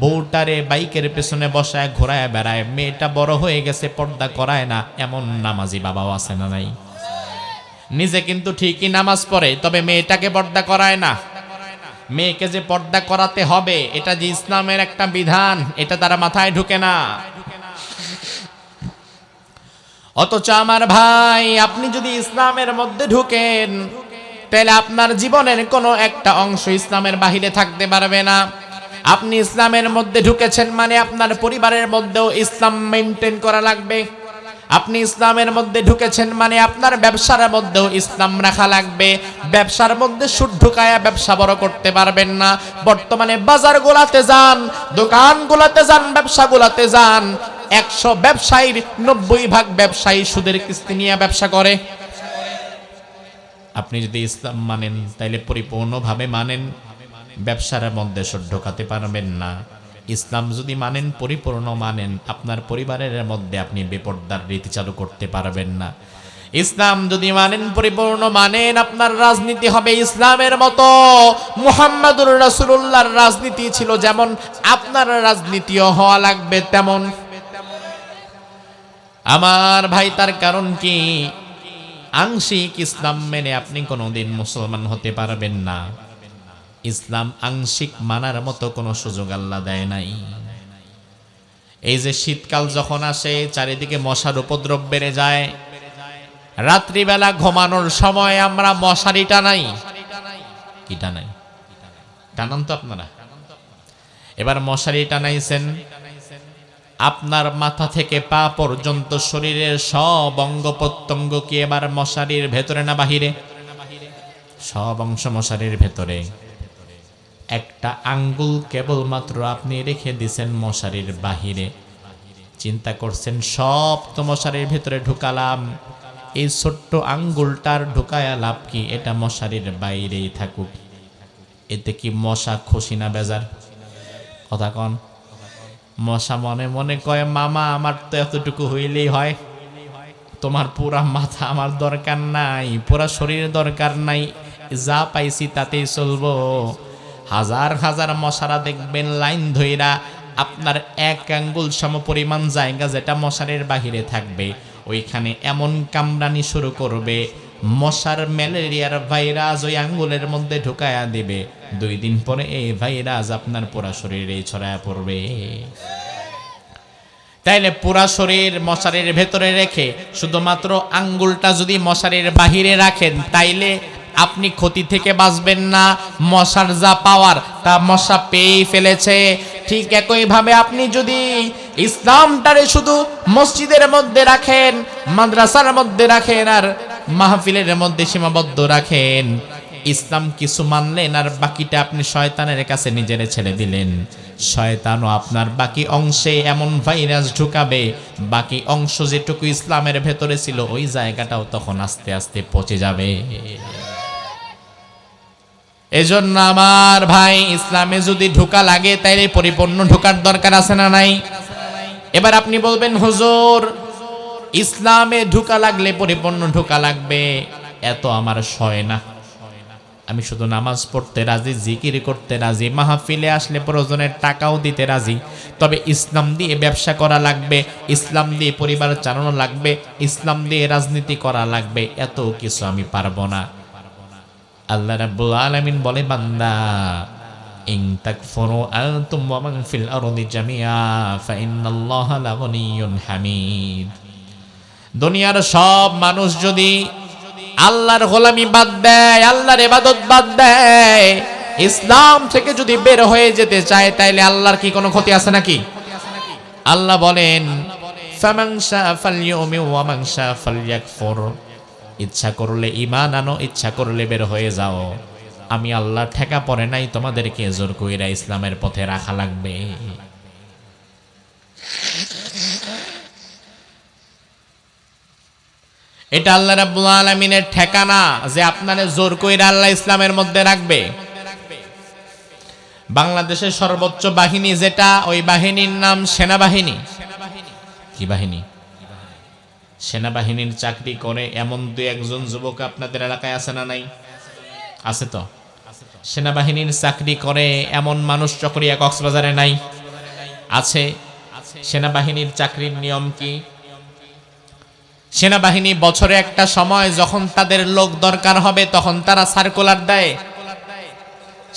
বউটারে বাইকের পেছনে বসায় ঘোরায় বেড়ায়, মেয়েটা বড় হয়ে গেছে, পর্দা করায় না, এমন নামাজি বাবাও আছে না নাই? নিজে কিন্তু ঠিকই নামাজ পড়ে, তবে মেয়েটাকে পর্দা করায় না। মেয়েকে যে পর্দা করাতে হবে, এটা যে ইসলামের একটা বিধান, এটা তারা মাথায় ঢুকে না। অথচ আমার ভাই, আপনি যদি ইসলামের মধ্যে ঢুকেন, তাহলে আপনার জীবনের কোনো একটা অংশ ইসলামের বাহিরে থাকতে পারবে না। আপনি ইসলামের মধ্যে ঢুকেছেন মানে আপনার পরিবারের মধ্যেও ইসলাম মেনটেন করা লাগবে। আপনি ইসলামের মধ্যে ঢুকেছেন মানে আপনার ব্যবসার মধ্যেও ইসলাম রাখা লাগবে। ব্যবসার মধ্যে সুদ ঢুকায়া ব্যবসা বড় করতে পারবেন না। বর্তমানে বাজারগুলাতে যান, দোকানগুলাতে যান, ব্যবসাগুলাতে যান, 100 ব্যবসায়ীর 90 ভাগ ব্যবসায়ী সুদের কিস্তি নিয়ে ব্যবসা করে। আপনি যদি ইসলাম মানেন, তাইলে পরিপূর্ণভাবে মানেন, ব্যবসার মধ্যে সুদ ঢোকাতে পারবেন না। ইসলাম যদি মানেন, পরিপূর্ণ মানেন, আপনার পরিবারের মধ্যে আপনি বেপরদার রীতি চালু করতে পারবেন না। ইসলাম যদি মানেন, পরিপূর্ণ মানেন, আপনার রাজনীতি হবে ইসলামের মতো। মুহাম্মাদুর রাসূলুল্লাহর রাজনীতি ছিল যেমন, আপনার রাজনীতিও হওয়া লাগবে তেমন। আমার ভাই, তার কারণ কি? আংশিক ইসলাম মেনে আপনি কোনোদিন মুসলমান হতে পারবেন না। ইসলাম আংশিক মানার মতো কোনো সুযোগ আল্লাহ দেয় নাই। এই যে শীতকাল যখন আসে, চারিদিকে মশার উপদ্রব বেড়ে যায়, রাত্রিবেলা ঘুমানোর সময় আমরা মশারি টানাই, কি টানাই? টানান তো আপনারা? এবার মশারি টানাইছেন, আপনার মাথা থেকে পা পর্যন্ত শরীরের সব অঙ্গ প্রত্যঙ্গ কি এবার মশারির ভেতরে না বাহিরে? সব অংশ মশারির ভেতরে। একটা আঙ্গুল কেবলমাত্র আপনি রেখে দিছেন মশারির বাহিরে। চিন্তা করছেন সব তো মশারির ভেতরে ঢুকালাম, এই ছোট্ট আঙ্গুলটার ঢুকায়া লাভ কি? এটা মশারির বাইরেই থাকুক। এতে কি মশা খুশি না বেজার? কথা কন। মশা মনে মনে কয়, মামা আমার তো এতটুকু হইলেই হয়, তোমার পুরা মাথা আমার দরকার নাই, পুরা শরীর দরকার নাই, যা পাইছি তাতেই চলবো। হাজার হাজার মশারা দেখবেন লাইন ধইরা আপনার এক আঙ্গুল সম পরিমাণ জায়গা যেটা মশারির বাহিরে থাকবে, ওইখানে এমন কামড়ানি শুরু করবে, মশার ম্যালেরিয়ার ভাইরাস ওই আঙ্গুলের মধ্যে ঢুকায়া দিবে। 2 দিন পরে এই ভাইরাস আপনার পুরা শরীরে ছড়ায়া পড়বে। তাইলে পুরা শরীর মশারির ভেতরে রেখে শুধুমাত্র আঙ্গুলটা যদি মশারির বাহিরে রাখেন, তাইলে আপনি ক্ষতি থেকে বাঁচবেন না। মশার যা পাওয়ার তা মশা পেয়েই ফেলেছে। ঠিক একইভাবে আপনি যদি ইসলামটারে শুধু মসজিদের মধ্যে রাখেন, মাদ্রাসার মধ্যে রাখেন, আর মাহফিলের মধ্যে সীমাবদ্ধ রাখেন, ইসলাম কিছু মানলেন আর বাকিটা আপনি শয়তানের কাছে নিজেরে ছেড়ে দিলেন, শয়তানও আপনার বাকি অংশে এমন ভাইরাস ঢুকাবে, বাকি অংশ যেটুকু ইসলামের ভেতরে ছিল ওই জায়গাটাও তখন আস্তে আস্তে পচে যাবে। এজন্য আমার ভাই, ইসলামে যদি ঢোকা লাগে তাইলে পরিপূর্ণ ঢোকার দরকার আছে না নাই? এবার আপনি বলবেন, হুজুর ইসলামে ঢোকা লাগলে পরিপূর্ণ ঢোকা লাগবে, এত আমার সয় না, আমি শুধু নামাজ পড়তে রাজি, জিকির করতে রাজি, মাহফিলে আসলে প্রয়োজনের টাকাও দিতে রাজি, তবে ইসলাম দিয়ে ব্যবসা করা লাগবে, ইসলাম দিয়ে পরিবার চালানো লাগবে, ইসলাম দিয়ে রাজনীতি করা লাগবে, এত কিছু আমি পারবো না। আল্লাহ রাব্বুল আলামিন বলে, বান্দা ইন তাকফুরু আনতুম ওয়া মান ফিল আরদি জামিআ ফা ইন্নাল্লাহা লাগনিয়্যুন হামিদ। দুনিয়ার সব মানুষ যদি আল্লাহর গোলামি বাদ দেয়, আল্লাহর ইবাদত বাদ দেয়, ইসলাম থেকে যদি বের হয়ে যেতে চায়, তাইলে আল্লাহর কি কোনো ক্ষতি আছে নাকি? আল্লাহ বলেন, ফামান শাআ ফালইউমিন ওয়া মান শাআ ফালইয়াকফুর। ইচ্ছা করলে ঈমান আনো, ইচ্ছা করলে বের হয়ে যাও। আমি আল্লাহ ঠেকা পড়ে নাই, তোমাদেরকে জোর কইরা ইসলামের পথে রাখা লাগবে। এটা আল্লাহ রাব্বুল আলামিনের ঠেকানা যে আপনারে জোর কইরা আল্লাহ ইসলামের মধ্যে রাখবে। বাংলাদেশের সর্বোচ্চ বাহিনী যেটা, ওই বাহিনীর নাম সেনাবাহিনী। কি বাহিনী? সেনাবাহিনীর চাকরি করে এমন 2-1 যুবক আপনাদের এলাকায় আছে না নাই? আছে তো। সেনাবাহিনীর চাকরি করে এমন মানুষ চকরিয়া কক্সবাজারে নাই? আছে। সেনাবাহিনীর চাকরির নিয়ম কি? সেনাবাহিনী বছরে একটা সময় যখন তাদের লোক দরকার হবে তখন তারা সার্কুলার দেয়।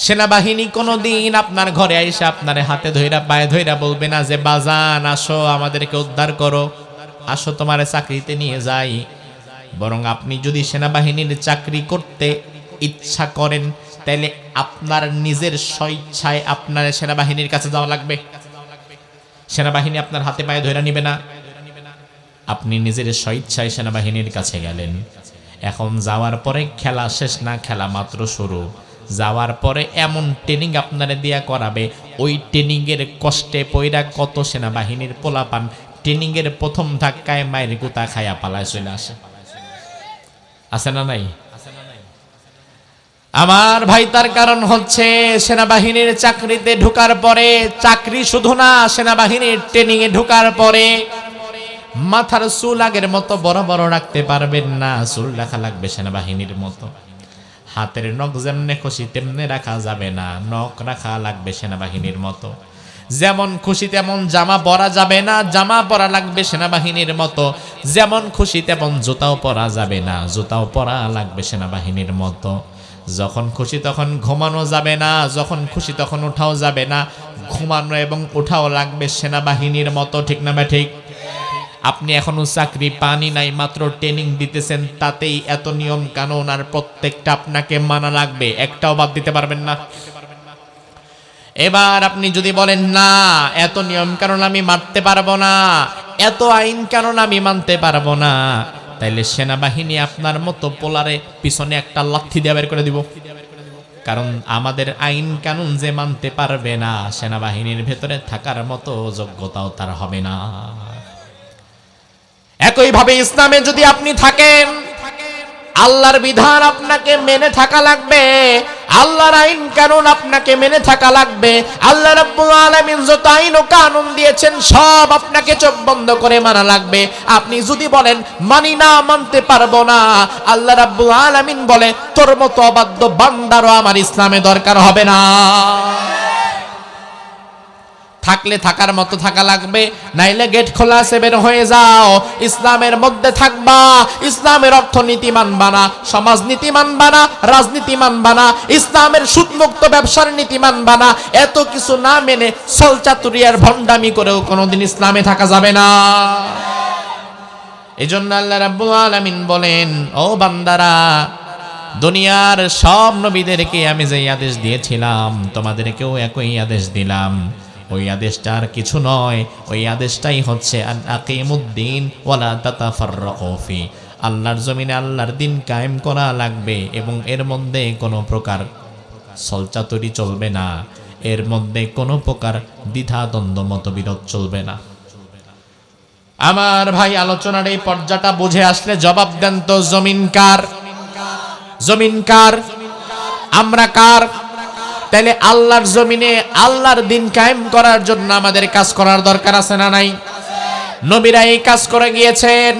সেনাবাহিনী কোনোদিন আপনার ঘরে আইসা আপনারে হাতে ধইরা পায়ে ধইরা বলবে না যে বাজান আসো আমাদেরকে উদ্ধার করো, আসো তোমারে চাকরিতে নিয়ে যাই। বরং আপনি যদি সেনাবাহিনীর চাকরি করতে ইচ্ছা করেন, তাহলে আপনার নিজের স্বেচ্ছায় আপনার সেনাবাহিনীর কাছে যাওয়া লাগবে। সেনাবাহিনী আপনার হাতে পায়ে ধইরা নিবে না, আপনি নিজের স্বেচ্ছায় সেনাবাহিনীর কাছে গেলেন। এখন যাওয়ার পরে খেলা শেষ না, খেলা মাত্র শুরু। যাওয়ার পরে এমন ট্রেনিং আপনারা দিয়া করাবে, ওই ট্রেনিং এর কষ্টে পয়রা কত সেনাবাহিনীর পোলাপান ট্রেনিং এর প্রথম ধাক্কায় মায়ের গুতা খায়া পালায় চলে আসে। আছে না নাই? আমার ভাই, তার কারণ হচ্ছে সেনাবাহিনীর চাকরিতে ঢোকার পরে, চাকরি শুধু না, সেনাবাহিনীর ট্রেনিং এ ঢোকার পরে মাথার চুল আগের মতো বড় বড় রাখতে পারবেন না, চুল রাখা লাগবে সেনাবাহিনীর মতো। হাতের নখ যেমনে খুশি তেমনে রাখা যাবে না, নখ রাখা লাগবে সেনাবাহিনীর মতো। যেমন খুশি তেমন জামা পরা যাবে না, জামা পরা লাগবে সেনাবাহিনীর মতো। যেমন খুশি তেমন জুতাও পরা যাবে না, জুতাও পরা লাগবে সেনাবাহিনীর মতো। যখন খুশি তখন ঘুমানো যাবে না, যখন খুশি তখন উঠাও যাবে না, ঘুমানো এবং উঠাও লাগবে সেনাবাহিনীর মতো। ঠিক না বা ঠিক? আপনি এখনো চাকরি পানি নাই, মাত্র ট্রেনিং দিতেছেন, তাতেই এত নিয়ম কানুন, আর প্রত্যেকটা আপনাকে মানা লাগবে, একটাও বাদ দিতে পারবেন না। এবার আপনি যদি বলেন না, এত নিয়ম কানুন আমি মানতে পারবো না, এত আইন কানুন আমি মানতে পারবো না, তাইলে সেনাবাহিনী আপনার মতো পোলারে পিছনে একটা লাথি দিয়ে বের করে দিব। কারণ আমাদের আইন কানুন যে মানতে পারবে না, সেনাবাহিনীর ভেতরে থাকার মতো যোগ্যতাও তার হবে না। একইভাবে ইসলামে যদি আপনি থাকেন, আল্লাহর বিধান আপনাকে মেনে থাকা লাগবে, আল্লাহর আইন কানুন আপনাকে মেনে থাকা লাগবে। আল্লাহ রাব্বুল আলামিন যত আইন ও কানুন দিয়েছেন সব আপনাকে চোখ বন্ধ করে মানা লাগবে। আপনি যদি বলেন মানি না, মানতে পারবো না, আল্লাহ রাব্বুল আলামিন বলে তোর মতো অবাধ্য বান্দারও আমার ইসলামে দরকার হবে না। থাকলে থাকার মতো থাকা লাগবে, নাইলে গেট খোলা আছে বের হয়ে যাও। ইসলামের মধ্যে থাকবা, ইসলামের অর্থনীতি মানবা না, সমাজনীতি মানবা না, রাজনীতি মানবা না, ইসলামের সুদমুক্ত ব্যবসার নীতি মানবা না। এত কিছু না মেনে ছলচাতুরিয়ার ভণ্ডামি করেও কোনোদিন ইসলামে থাকা যাবে না। এজন্য আল্লাহ রাব্বুল আলামিন বলেন, ও বান্দারা, দুনিয়ার সব নবীদেরকে আমি যে আদেশ দিয়েছিলাম তোমাদেরকেও একই আদেশ দিলাম। ওই আদেশটা আর কিছু নয়, ওই আদেশটাই হচ্ছে আন আকিমুদ্দিন ওয়ালা তাতাফাররাকু ফি। আল্লাহর জমিনে আল্লাহর দিন কায়েম করা লাগবে এবং এর মধ্যে কোনো প্রকার ছলচাতুরি চলবে না, এর মধ্যে কোনো প্রকার দ্বিধা দ্বন্দ্ব মতবিরোধ চলবে না। আমার ভাই, আলোচনার এই পর্যায়টা বুঝে আসলে জবাব দেন তো, জমিন কার? জমিন কার? আমরা কার? তাহলে আল্লাহর জমিনে আল্লাহর দিন কায়েম করার জন্য আমাদের কাজ করার দরকার আছে না নাই? নবীরা এই কাজ করে গিয়েছেন,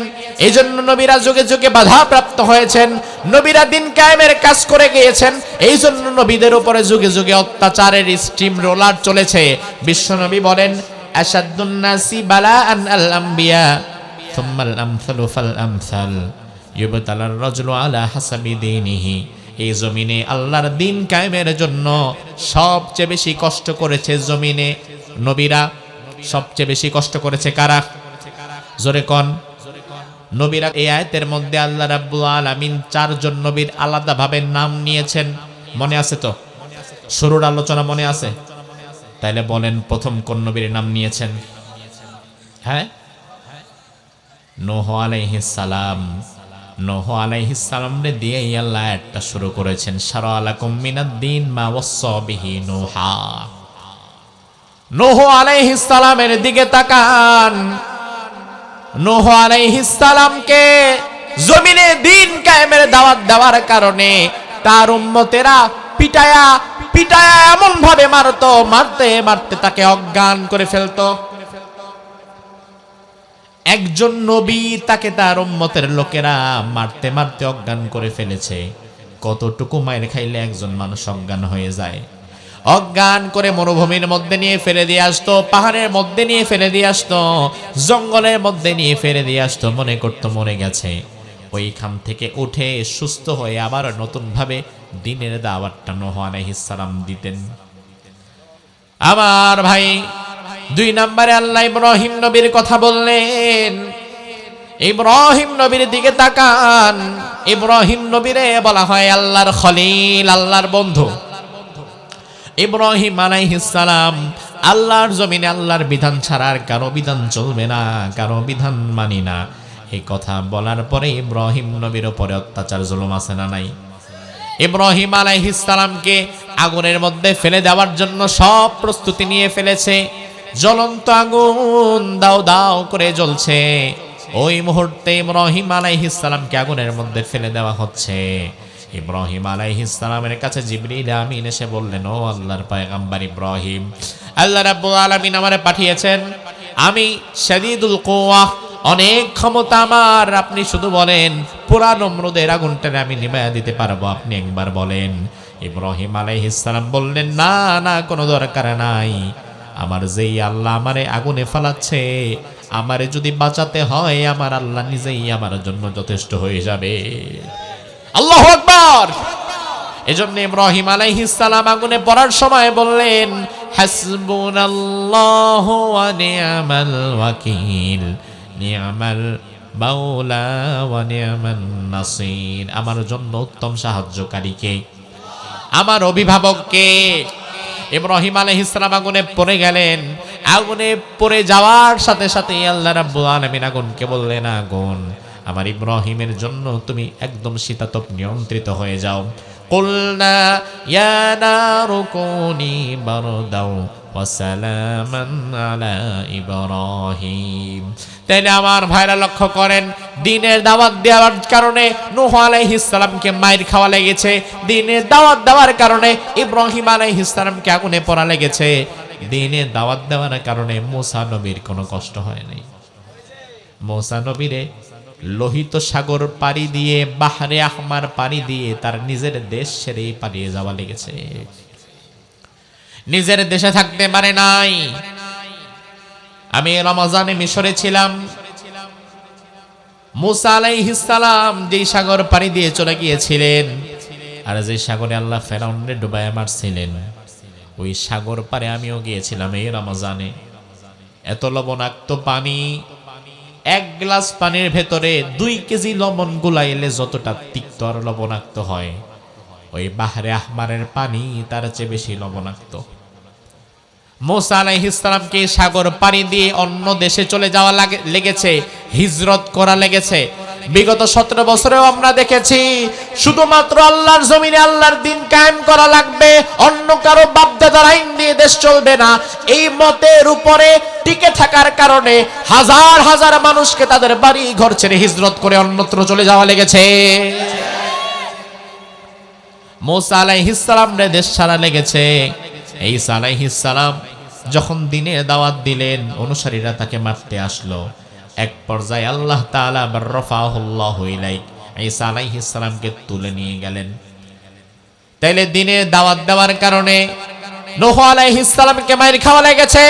এই জন্য নবীরা যুগে যুগে বাধাপ্রাপ্ত হয়েছেন। নবীরা দিন কায়েমের কাজ করে গিয়েছেন, এই জন্য নবীদের উপরে যুগে যুগে অত্যাচারের স্টিম রোলার চলেছে। বিশ্বনবী বলেন, আশাদ্দুন নাসি বালাআন আল আম্বিয়া সুম্মাল আমসালু ফাল আমসাল ইউবতালার রাজুলু আলা হাসাবি দীনিহি। এই জমিনে আল্লাহর দিন কায়েমের জন্য সবচেয়ে বেশি কষ্ট করেছে জমিনে নবীরা। সবচেয়ে বেশি কষ্ট করেছে কারা? জোরে কোন? নবীরা। এই আয়াতের মধ্যে আল্লাহ রাব্বুল আলামিন চারজন নবীর আলাদাভাবে নাম নিয়েছেন, মনে আছে তো? শুরুর আলোচনা মনে আছে? তাইলে বলেন প্রথম কোন নবীর নাম নিয়েছেন? হ্যাঁ, নূহ আলাইহিস সালাম। নূহ আলাইহিস সালামরে দিয়ে আল্লাহ একটা শুরু করেছেন, শারা লাকুম মিনাদ-দীন মা ওয়াসসা বিহি নূহা। নূহ আলাইহিস সালামের দিকে তাকান। নূহ আলাইহিস সালামকে জমিনে দিন কায়েমের দাওয়াত দেওয়ার কারণে তার উম্মতেরা পিটায়া পিটায়া এমন ভাবে মারতো, মারতে মারতে তাকে অজ্ঞান করে ফেলতো। একজন নবী, তাকে তার উম্মতের লোকেরা মারতে মারতে অজ্ঞান করে ফেলেছে। কতটুকু মায়ের খাইলে একজন মানুষ অজ্ঞান হয়ে যায়? অজ্ঞান করে মরুভূমির মধ্যে নিয়ে ফেলে দিয়ে আসতো, পাহাড়ের মধ্যে নিয়ে ফেলে দিয়ে আসতো, জঙ্গলের মধ্যে নিয়ে ফেলে দিয়ে আসতো, মনে করতো মরে গেছে। ওইখান থেকে উঠে সুস্থ হয়ে আবার নতুন ভাবে দিনের দাওয়াতটা নূহ আলাইহিস সালাম দিতেন। আমার ভাই, দুই নম্বরে আল্লাহ ইব্রাহিম নবীর কথা বললেন। ইব্রাহিম নবীর দিকে তাকান। ইব্রাহিম নবীরে বলা হয় আল্লাহর খলিল, আল্লাহর বন্ধু। ইব্রাহিম আলাইহিস সালাম আল্লাহর জমিনে আল্লাহর বিধান ছাড়া আর কারো বিধান চলবে না, কারো বিধান মানি না, এই কথা বলার পরে ইব্রাহিম নবীর উপরে অত্যাচার জুলুম আছে না নাই? ইব্রাহিম আলাইহিস সালামকে আগুনের মধ্যে ফেলে দেওয়ার জন্য সব প্রস্তুতি নিয়ে ফেলেছে। জ্বলন্ত আগুন দাও দাও করে জ্বলছে। ওই মুহূর্তে ইব্রাহিম আলাইহিস সালামকে আগুনের মধ্যে ফেলে দেওয়া হচ্ছে। ইব্রাহিম আলাইহিস সালামের কাছে জিবরিল আমিন এসে বললেন, ও আল্লাহর পয়গম্বর ইব্রাহিম, আল্লাহ রাব্বুল আলামিন আমারে পাঠিয়েছেন, আমি শাদীদুল কুওয়া, অনেক ক্ষমতা আমার। আপনি শুধু বলেন, পুরা নমরুদের আগুনটা আমি নিভাইয়া দিতে পারবো, আপনি একবার বলেন। ইব্রাহিম আলাইহিস সালাম বললেন, না না, কোনো দরকার নাই। আমার যেই আল্লাহ আমারে আগুনে ফেলাচ্ছে, আমারে যদি বাঁচাতে হয় আমার আল্লাহ নিজেই আমার জন্য যথেষ্ট হয়ে যাবে। আল্লাহু আকবার। এজন্য ইব্রাহিম আলাইহিস সালাম আগুনে পড়ার সময় বললেন, হাসবুনাল্লাহু ওয়া নি'মাল ওয়াকিল, নি'মাল মাওলা ওয়া নি'মান নাসির। আমার জন্য উত্তম সাহায্যকারী কে? আমার অভিভাবক কে? ইব্রাহিম আলাইহিস সালাম আগুনে পড়ে গেলেন। আগুনে পড়ে যাওয়ার সাথে সাথে আল্লাহ রাব্বুল আলামিন আগুনকে বললেন, আগুন আমার ইব্রাহিমের জন্য তুমি একদম শীতাতপ নিয়ন্ত্রিত হয়ে যাও। কুলনা ইয়া নারু কুনি বারদাও ওয়া সালামান আলা ইব্রাহিম। তাইলে আমার ভাইরা লক্ষ্য করেন, দ্বীনের দাওয়াত দেওয়ার কারণে নূহ আলাইহিস সালামকে মাইর খাওয়া লেগেছে, দ্বীনের দাওয়াত দেওয়ার কারণে ইব্রাহিম আলাইহিস সালামকে আগুনে পোড়া লেগেছে, দ্বীনের দাওয়াত দেওয়ার কারণে মুসা নবীর কোনো কষ্ট হয় নাই। মুসা নবীরে লোহিত সাগর পাড়ি দিয়ে, বাহরে আহমার পাড়ি দিয়ে তার নিজের দেশ ছেড়ে পালিয়ে যাওয়া লেগেছে, নিজের দেশে থাকতে পারে নাই। আমি রমজানে মিশরে ছিলাম, মুসা আলাইহিস সালাম যেই সাগর পাড়ি দিয়ে চলে গিয়েছিলেন, আর যে সাগরে আল্লাহ ফেরাউনকে ডুবাইয়া মারছিলেন, ওই সাগর পাড়ে আমিও গিয়েছিলাম এই রমজানে। এত লবণাক্ত পানি, এক গ্লাস পানির ভেতরে 2 কেজি লবণ গুলাইলে যতটা তিক্ত আর লবণাক্ত হয়, ওই বাহরে আহমারের পানি তার চেয়ে বেশি লবণাক্ত। মুসা আলাইহিস সালামকে সাগর পাড়ি দিয়ে অন্য দেশে চলে যাওয়া লেগেছে, হিজরত করা লেগেছে। বিগত 17 বছরেও আমরা দেখেছি শুধুমাত্র আল্লাহর জমিনে আল্লাহর দ্বীন কায়েম করা লাগবে, অন্য কারো বাপদাদার আইন দিয়ে দেশ চলবে না। এই মতের উপরে টিকে থাকার কারণে হাজার হাজার মানুষকে তাদের বাড়ি ঘর ছেড়ে হিজরত করে অন্যত্র চলে যাওয়া লেগেছে। মুসা আলাইহিস সালামরে দেশ ছাড়া লেগেছে। ঈসা আলাইহিস সালাম যখন দ্বীনের দাওয়াত দিলেন, অনুসারীরা তাকে মারতে আসলো। এক পর্যায়ে আল্লাহ তাআলা বাররাফাহুল্লাহু ইলাইহি, ঈসা আলাইহিস সালামকে তুলে নিয়ে গেলেন। তাইলে দ্বীনের দাওয়াত দেওয়ার কারণে নূহ আলাইহিস সালামকে মাইর খাওয়া লেগেছে,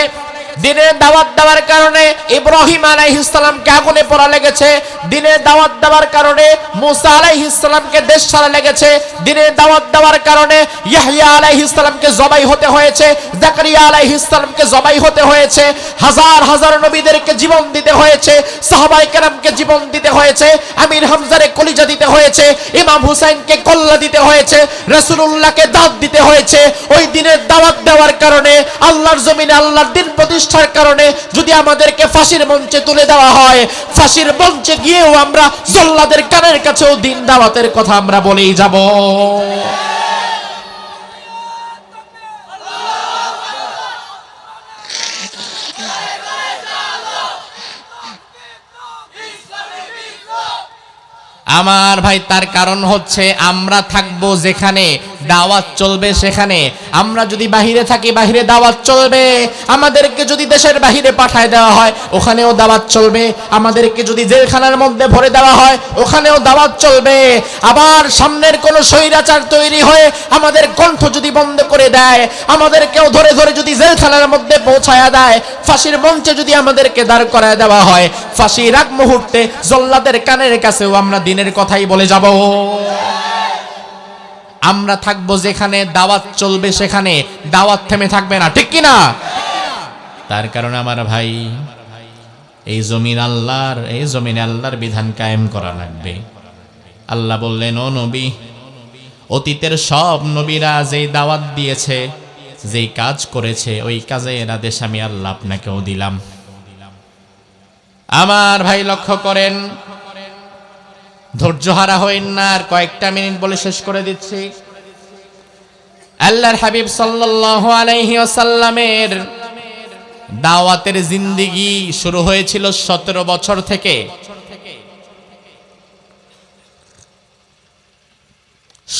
দ্বীনের দাওয়াত দেওয়ার কারণে ইব্রাহিম আলাইহিস সালামকে আগুনে পোড়া লেগেছে, দ্বীনের দাওয়াত দেওয়ার কারণে মুসা আলাইহিস সালামকে দেশ ছাড়া লেগেছে, দ্বীনের দাওয়াত দেওয়ার কারণে ইয়াহইয়া আলাইহিস সালামকে জবাই হতে হয়েছে, জাকারিয়া আলাইহিস সালামকে জবাই হতে হয়েছে, হাজার হাজার নবীদেরকে জীবন দিতে হয়েছে, সাহাবায়ে কেরামকে জীবন দিতে হয়েছে, আমির হামজারে কলিজা দিতে হয়েছে, ইমাম হুসাইনকে কল্লা দিতে হয়েছে, রাসূলুল্লাহকে দাঁত দিতে হয়েছে। ওই দ্বীনের দাওয়াত দেওয়ার কারণে, আল্লাহর জমিনে আল্লাহর দ্বীন প্রতিষ্ঠার কারণে যদি আমাদেরকে ফাঁসির মঞ্চে তুলে দেওয়া হয়, ফাঁসির মঞ্চে গিয়েও আমরা জল্লাদের কানের কাছেও দ্বীন দাওয়াতের কথা আমরা বলেই যাব। আমার ভাই, তার কারণ হচ্ছে আমরা থাকবো যেখানে দাওয়াত চলবে সেখানে। আমরা যদি বাহিরে থাকি, বাহিরে দাওয়াত চলবে। আমাদেরকে যদি দেশের বাহিরে পাঠায় দেওয়া হয়, ওখানেও দাওয়াত চলবে। আমাদেরকে যদি জেলখানার মধ্যে ভরে দেওয়া হয়, ওখানেও দাওয়াত চলবে। আবার সামনের কোনো স্বৈরাচার তৈরি হয়ে আমাদের কণ্ঠ যদি বন্ধ করে দেয়, আমাদেরকেও ধরে ধরে যদি জেলখানার মধ্যে পৌঁছায়া দেয়, ফাঁসির মঞ্চে যদি আমাদেরকে দাঁড় করায় দেওয়া হয়, ফাঁসির আগ মুহূর্তে জল্লাদের কানের কাছেও আমরা দ্বীনের কথাই বলে যাব। আমরা থাকবো যেখানে দাওয়াত চলবে সেখানে, দাওয়াত থেমে থাকবে না, ঠিক কি না? তার কারণে আমার ভাই, এই জমিন আল্লাহর, এই জমিনে আল্লাহর বিধান কায়েম করা লাগবে। আল্লাহ বললেন, ও নবী, অতীতের সব নবীরা যেই দাওয়াত দিয়েছে, যেই কাজ করেছে, ওই কাজের আদেশ আমি আল্লাহ আপনাকেও দিলাম। আমার ভাই লক্ষ্য করেন, ধৈর্য হারা হইন না, আর কয়েকটা মিনিট বলে শেষ করে দিচ্ছি। আল্লাহর হাবিব সাল্লাল্লাহু আলাইহি ওয়াসাল্লামের দাওয়াতের জিন্দেগি শুরু হয়েছিল 17 বছর থেকে।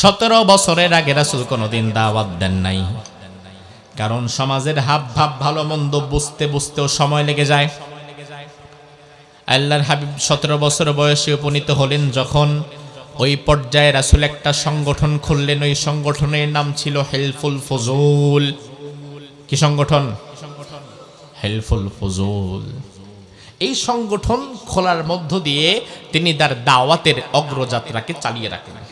17 বছরের আগে রাসূল কোনোদিন দাওয়াত দেন নাই, কারণ সমাজের হাব ভাব ভালো মন্দ বুঝতে বুঝতেও সময় লেগে যায়। আল্লাহর হাবিব 17 বছর বয়সে উপনীত হলেন যখন, ওই পর্যায়ে রাসূল একটা সংগঠন খুললেন। ওই সংগঠনের নাম ছিল হেলফুল ফুজুল। কি সংগঠন? হেলফুল ফুজুল। এই সংগঠন খোলার মধ্য দিয়ে তিনি তার দাওয়াতের অগ্রযাত্রাকে চালিয়ে রাখলেন।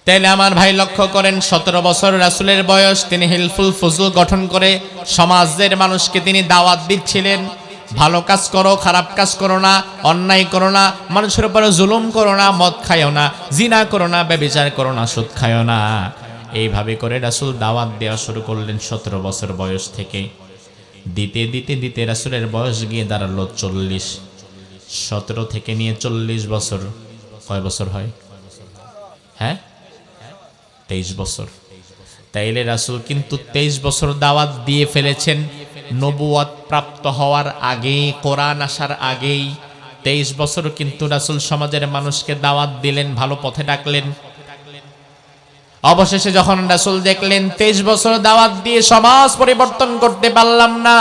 তাইলে আমার ভাই লক্ষ্য করেন, 17 বছর রাসূলের বয়স, তিনি হেলফুল ফুজুল গঠন করে সমাজের মানুষকে তিনি দাওয়াত দিচ্ছিলেন। ভালো কাজ করো, খারাপ কাজ করো না, অন্যায় করো না, মানুষের উপরে জুলুম করো না, মদ খাইও না, জিনা করো না, ব্যভিচার করো না, সুদ খাইও না। এইভাবে করে রাসূল দাওয়াত দেওয়া শুরু করলেন 17 বছর বয়স থেকে। দিতে দিতে দিতে রাসূলের বয়স গিয়ে দাঁড়ালো 40। 17 থেকে নিয়ে 40 বছর, কয় বছর হয়? হ্যাঁ, 23 বছর। তাইলে রাসূল কিন্তু 23 বছর দাওয়াত দিয়ে ফেলেছেন। নবুয়ত প্রাপ্ত হওয়ার আগেই, কোরআন আসার আগেই 23 বছর কিন্তু রাসূল সমাজের মানুষকে দাওয়াত দিলেন, ভালো পথে ডাকলেন। অবশেষে যখন রাসূল দেখলেন 23 বছর দাওয়াত দিয়ে সমাজ পরিবর্তন করতে পারলাম না,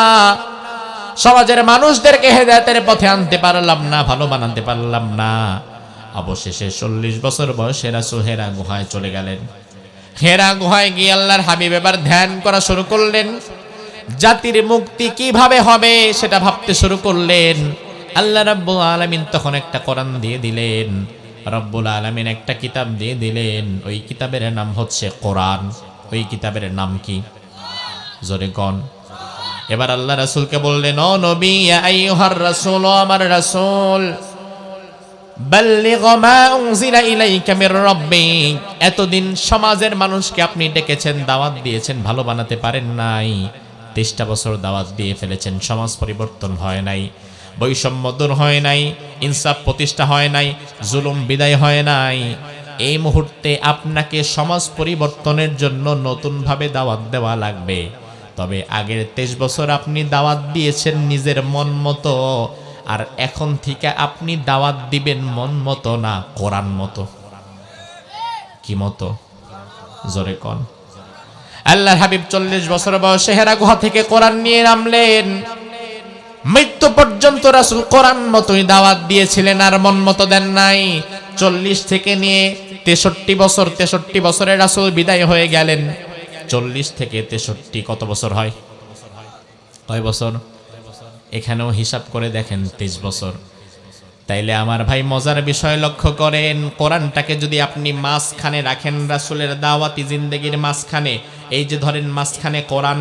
সমাজের মানুষদেরকে হেদায়েতের পথে আনতে পারলাম না, ভালো বানাতে পারলাম না, অবশেষে 40 বছর বয়সে রাসূল হেরা গুহায় চলে গেলেন। হেরা গুহায় গিয়ে আল্লাহর হাবিব এবার ধ্যান করা শুরু করলেন। জাতির মুক্তি কিভাবে হবে সেটা ভাবতে শুরু করলেন। আল্লাহ রাব্বুল আলামিন তখন একটা কোরআন দিয়ে দিলেন, রব্বুল আলামিন একটা কিতাব দিয়ে দিলেন। ওই কিতাবের নাম হচ্ছে কোরআন। ওই কিতাবের নাম কি? জোরে কোন। এবার আল্লাহ রাসূলকে বললেন, ও নবী, ইয়া আইয়ুহার রাসূল, ও আমার রাসূল, বাল্লিগ মা উনজিলা ইলাইকা মির রাব্বিক। এতদিন সমাজের মানুষকে আপনি ডেকেছেন, দাওয়াত দিয়েছেন, ভালো বানাতে পারেন নাই। 23টা বছর দাওয়াত দিয়ে ফেলেছেন, সমাজ পরিবর্তন হয় নাই, বৈষম্য দূর হয় নাই, ইনসাফ প্রতিষ্ঠা হয় নাই, জুলুম বিদায় হয় নাই। এই মুহূর্তে আপনাকে সমাজ পরিবর্তনের জন্য নতুনভাবে দাওয়াত দেওয়া লাগবে। তবে আগের 23 বছর আপনি দাওয়াত দিয়েছেন নিজের মন মতো, আর এখন থেকে আপনি দাওয়াত দিবেন মন মতো না, কোরআন মতো। কি মতো? জোরে কোন। আল্লাহর হাবিব 40 বছর বয়সে হেরা গুহা থেকে কোরআন নিয়ে নামলেন। মৃত্যু পর্যন্ত রাসূল কোরআন মতোই দাওয়াত দিয়েছিলেন, আর মন মতো দেন নাই। 40 থেকে নিয়ে 63 বছর, 63 বছরে রাসূল বিদায় হয়ে গেলেন। 40 থেকে 63 কত বছর হয়? কয় বছর? এখানেও হিসাব করে দেখেন, 23 বছর। তাইলে আমার ভাই মজার বিষয় লক্ষ্য করেন, কোরআনটাকে যদি আপনি মাঝখানে রাখেন, রাসূলের দাওয়াতি জিন্দেগির মাঝখানে, এই যে ধরেন মাঝখানে কোরআন,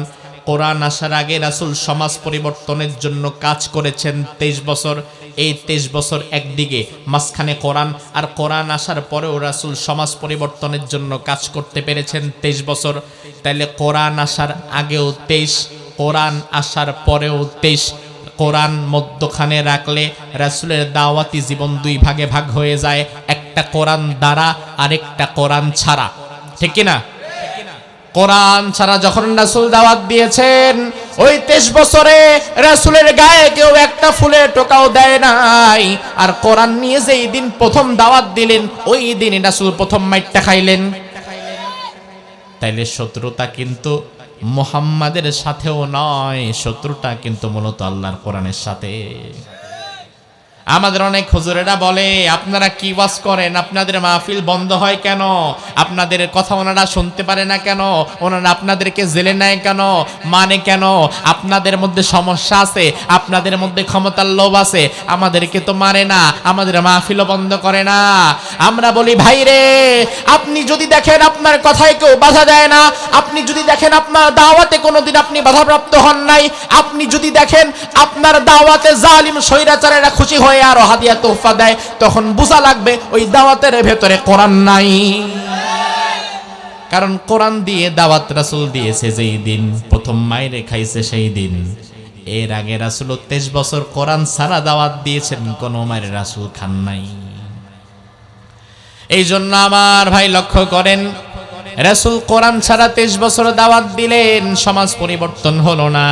কোরআন আসার আগে রাসূল সমাজ পরিবর্তনের জন্য কাজ করেছেন 23 বছর। এই 23 বছর একদিকে, মাঝখানে কোরআন, আর কোরআন আসার পরেও রাসূল সমাজ পরিবর্তনের জন্য কাজ করতে পেরেছেন 23 বছর। তাইলে কোরআন আসার আগেও 23, কোরআন আসার পরেও 23। কোরআন মধ্যখানে রাখলে রাসূলের দাওয়াতি জীবন দুই ভাগে ভাগ হয়ে যায়, একটা কোরআন দ্বারা, আরেকটা কোরআন ছাড়া। ঠিক কি না? কোরআন ছাড়া যখন রাসূল দাওয়াত দিয়েছেন, ওই 23 বছরে রাসূলের গায়ে কেউ একটা ফুলের টোকাও দেয় নাই। আর কোরআন নিয়ে যেই দিন প্রথম দাওয়াত দিলেন, ওই দিনই রাসূল প্রথম মাইরটা খাইলেন। তাইলে শত্রুতা কিন্তু মুহাম্মাদের সাথেও নয়, শত্রুতা কিন্তু মূলত আল্লাহর কোরআনের সাথে। আমাদের অনেক হুজুরেরা বলে, আপনারা কি ওয়াজ করেন, আপনাদের মাহফিল বন্ধ হয় কেন, আপনাদের কথা ওনারা শুনতে পারে না কেন, ওনারা আপনাদেরকে জেলে নেয় কেন, মানে কেন, আপনাদের মধ্যে সমস্যা আছে, আপনাদের মধ্যে ক্ষমতার লোভ আছে, আমাদেরকে তো মারে না, আমাদের মাহফিলও বন্ধ করে না। আমরা বলি, ভাই রে, আপনি যদি দেখেন আপনার কথায় কেউ বাধা দেয় না, আপনি যদি দেখেন আপনার দাওয়াতে কোনোদিন আপনি বাধাপ্রাপ্ত হন নাই, আপনি যদি দেখেন আপনার দাওয়াতে জালিম স্বৈরাচারেরা খুশি হয়ে আরো হাদিয়া তোহফা দেয়, তখন বোঝা লাগবে ওই দাওয়াতের ভেতরে কোরআন নাই। কারণ কোরআন দিয়ে দাওয়াত রাসূল দিয়েছে যেই দিন, প্রথম মাইরে খাইছে সেই দিন। এর আগে রাসূল 23 বছর কোরআন ছাড়া দাওয়াত দিয়েছেন, কোন মাইরে রাসূল খান নাই। এই জন্য আমার ভাই লক্ষ্য করেন, রাসূল কোরআন ছাড়া 23 বছর দাওয়াত দিলেন, সমাজ পরিবর্তন হলো না।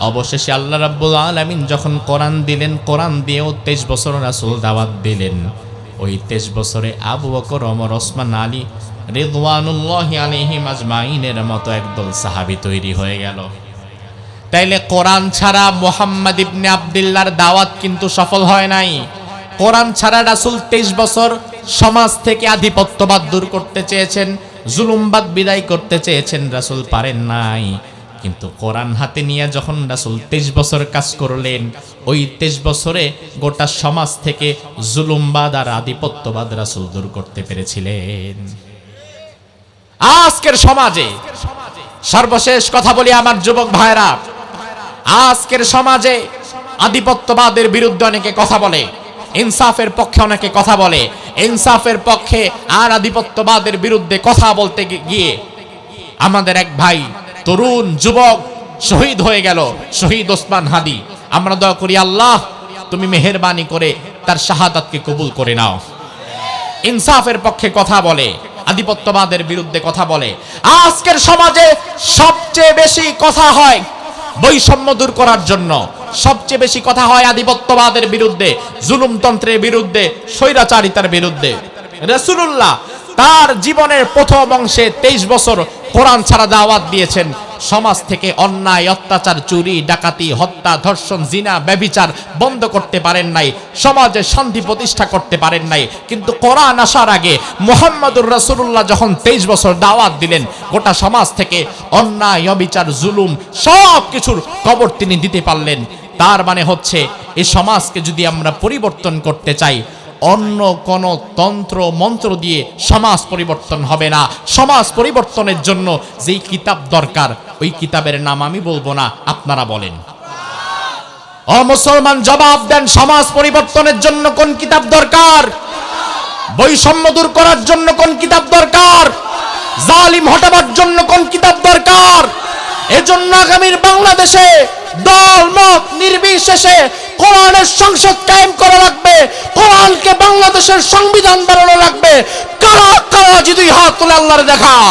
অবশেষে আল্লাহ রাব্বুল আলামিন যখন কোরআন দিলেন, কোরআন দিয়েও 23 বছর রাসূল দাওয়াত দিলেন। ওই 23 বছরে আবু বকর, ওমর, ওসমান, আলী রিদওয়ানুল্লাহি আলাইহিম আজমাইনের মতো একদল সাহাবী তৈরি হয়ে গেল। তাইলে কোরআন ছাড়া মুহাম্মদ ইবনে আব্দুল্লাহর দাওয়াত কিন্তু সফল হয় নাই। কোরআন ছাড়া রাসূল 23 বছর সমাজ থেকে আধিপত্যবাদ দূর করতে চেয়েছেন, জুলুমবাদ বিদায় করতে চেয়েছেন, রাসূল পারেন নাই। কিন্তু কোরআন হাতে নিয়ে যখন রাসূল 23 বছর কাজ করলেন, ওই 23 বছরে গোটা সমাজ থেকে জুলুমবাদ আর আধিপত্যবাদ রাসূল দূর করতে পেরেছিলেন। আজকের সমাজে সর্বশেষ কথা বলি আমার যুবক ভাইরা, আজকের সমাজে আধিপত্যবাদের বিরুদ্ধে অনেকে কথা বলে, ইনসাফের পক্ষে অনেকে কথা বলে, ইনসাফের পক্ষে আর আধিপত্যবাদের বিরুদ্ধে কথা বলতে গিয়ে আমাদের এক ভাই তরুণ যুবক শহীদ হয়ে গেল, শহীদ ওসমান হাদি। আমরা দোয়া করি, আল্লাহ তুমি মেহেরবানি করে তার শাহাদাতকে কবুল করে নাও। ইনসাফের পক্ষে কথা বলে, আধিপত্যবাদের বিরুদ্ধে কথা বলে। আজকের সমাজে সবচেয়ে বেশি কথা হয় বৈষম্য দূর করার জন্য, সবচেয়ে বেশি কথা হয় আধিপত্যবাদের বিরুদ্ধে, জুলুমতন্ত্রের বিরুদ্ধে, স্বৈরাচারিতার বিরুদ্ধে। রাসূলুল্লাহ তার জীবনের প্রথম অংশে 23 বছর কোরআন ছাড়া দাওয়াত দিয়েছেন। সমাজ থেকে অন্যায়, অত্যাচার, চুরি, ডাকাতি, হত্যা, ধর্ষণ, জিনা, ব্যভিচার বন্ধ করতে পারেন নাই, সমাজে শান্তি প্রতিষ্ঠা করতে পারেন নাই। কিন্তু কোরআন আসার আগে মুহাম্মদুর রাসূলুল্লাহ যখন 23 বছর দাওয়াত দিলেন, গোটা সমাজ থেকে অন্যায়, অবিচার, জুলুম সব কিছুর কবর তিনি দিতে পারলেন। তার মানে হচ্ছে এই সমাজকে যদি আমরা পরিবর্তন করতে চাই, অন্য কোন তন্ত্র মন্ত্র দিয়ে সমাজ পরিবর্তন হবে না। সমাজ পরিবর্তনের জন্য যেই কিতাব দরকার, ওই কিতাবের নাম আমি বলবো না, আপনারা বলেন। ও মুসলমান, জবাব দেন, সমাজ পরিবর্তনের জন্য কোন কিতাব দরকার? বৈষম্য দূর করার জন্য কোন কিতাব দরকার? জালিম হটাবার জন্য কোন কিতাব দরকার? এজন্য আগামীর বাংলাদেশে দল মত নির্বিশেষে কোরআনের সংসদ কায়েম করা লাগবে, কোরআনকে বাংলাদেশের সংবিধান বানানো লাগবে। কারা কারা যদি হাত তুলে আল্লাহর দেখাও।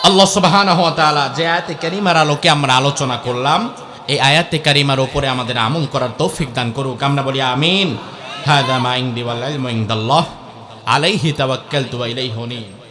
আল্লাহ সুবহানাহু ওয়া তাআলা যে আয়াতে কারিমার আলোকে আমরা আলোচনা করলাম, এই আয়াতে কারিমার উপরে আমাদের আমল করার তৌফিক দান করুক। আমরা বলি আমিন। হাযা মা ইনদি ওয়াল ইলমু ইনদাল্লাহ আলাইহি তাওয়াক্কালতু ওয়া ইলাইহি উনীব।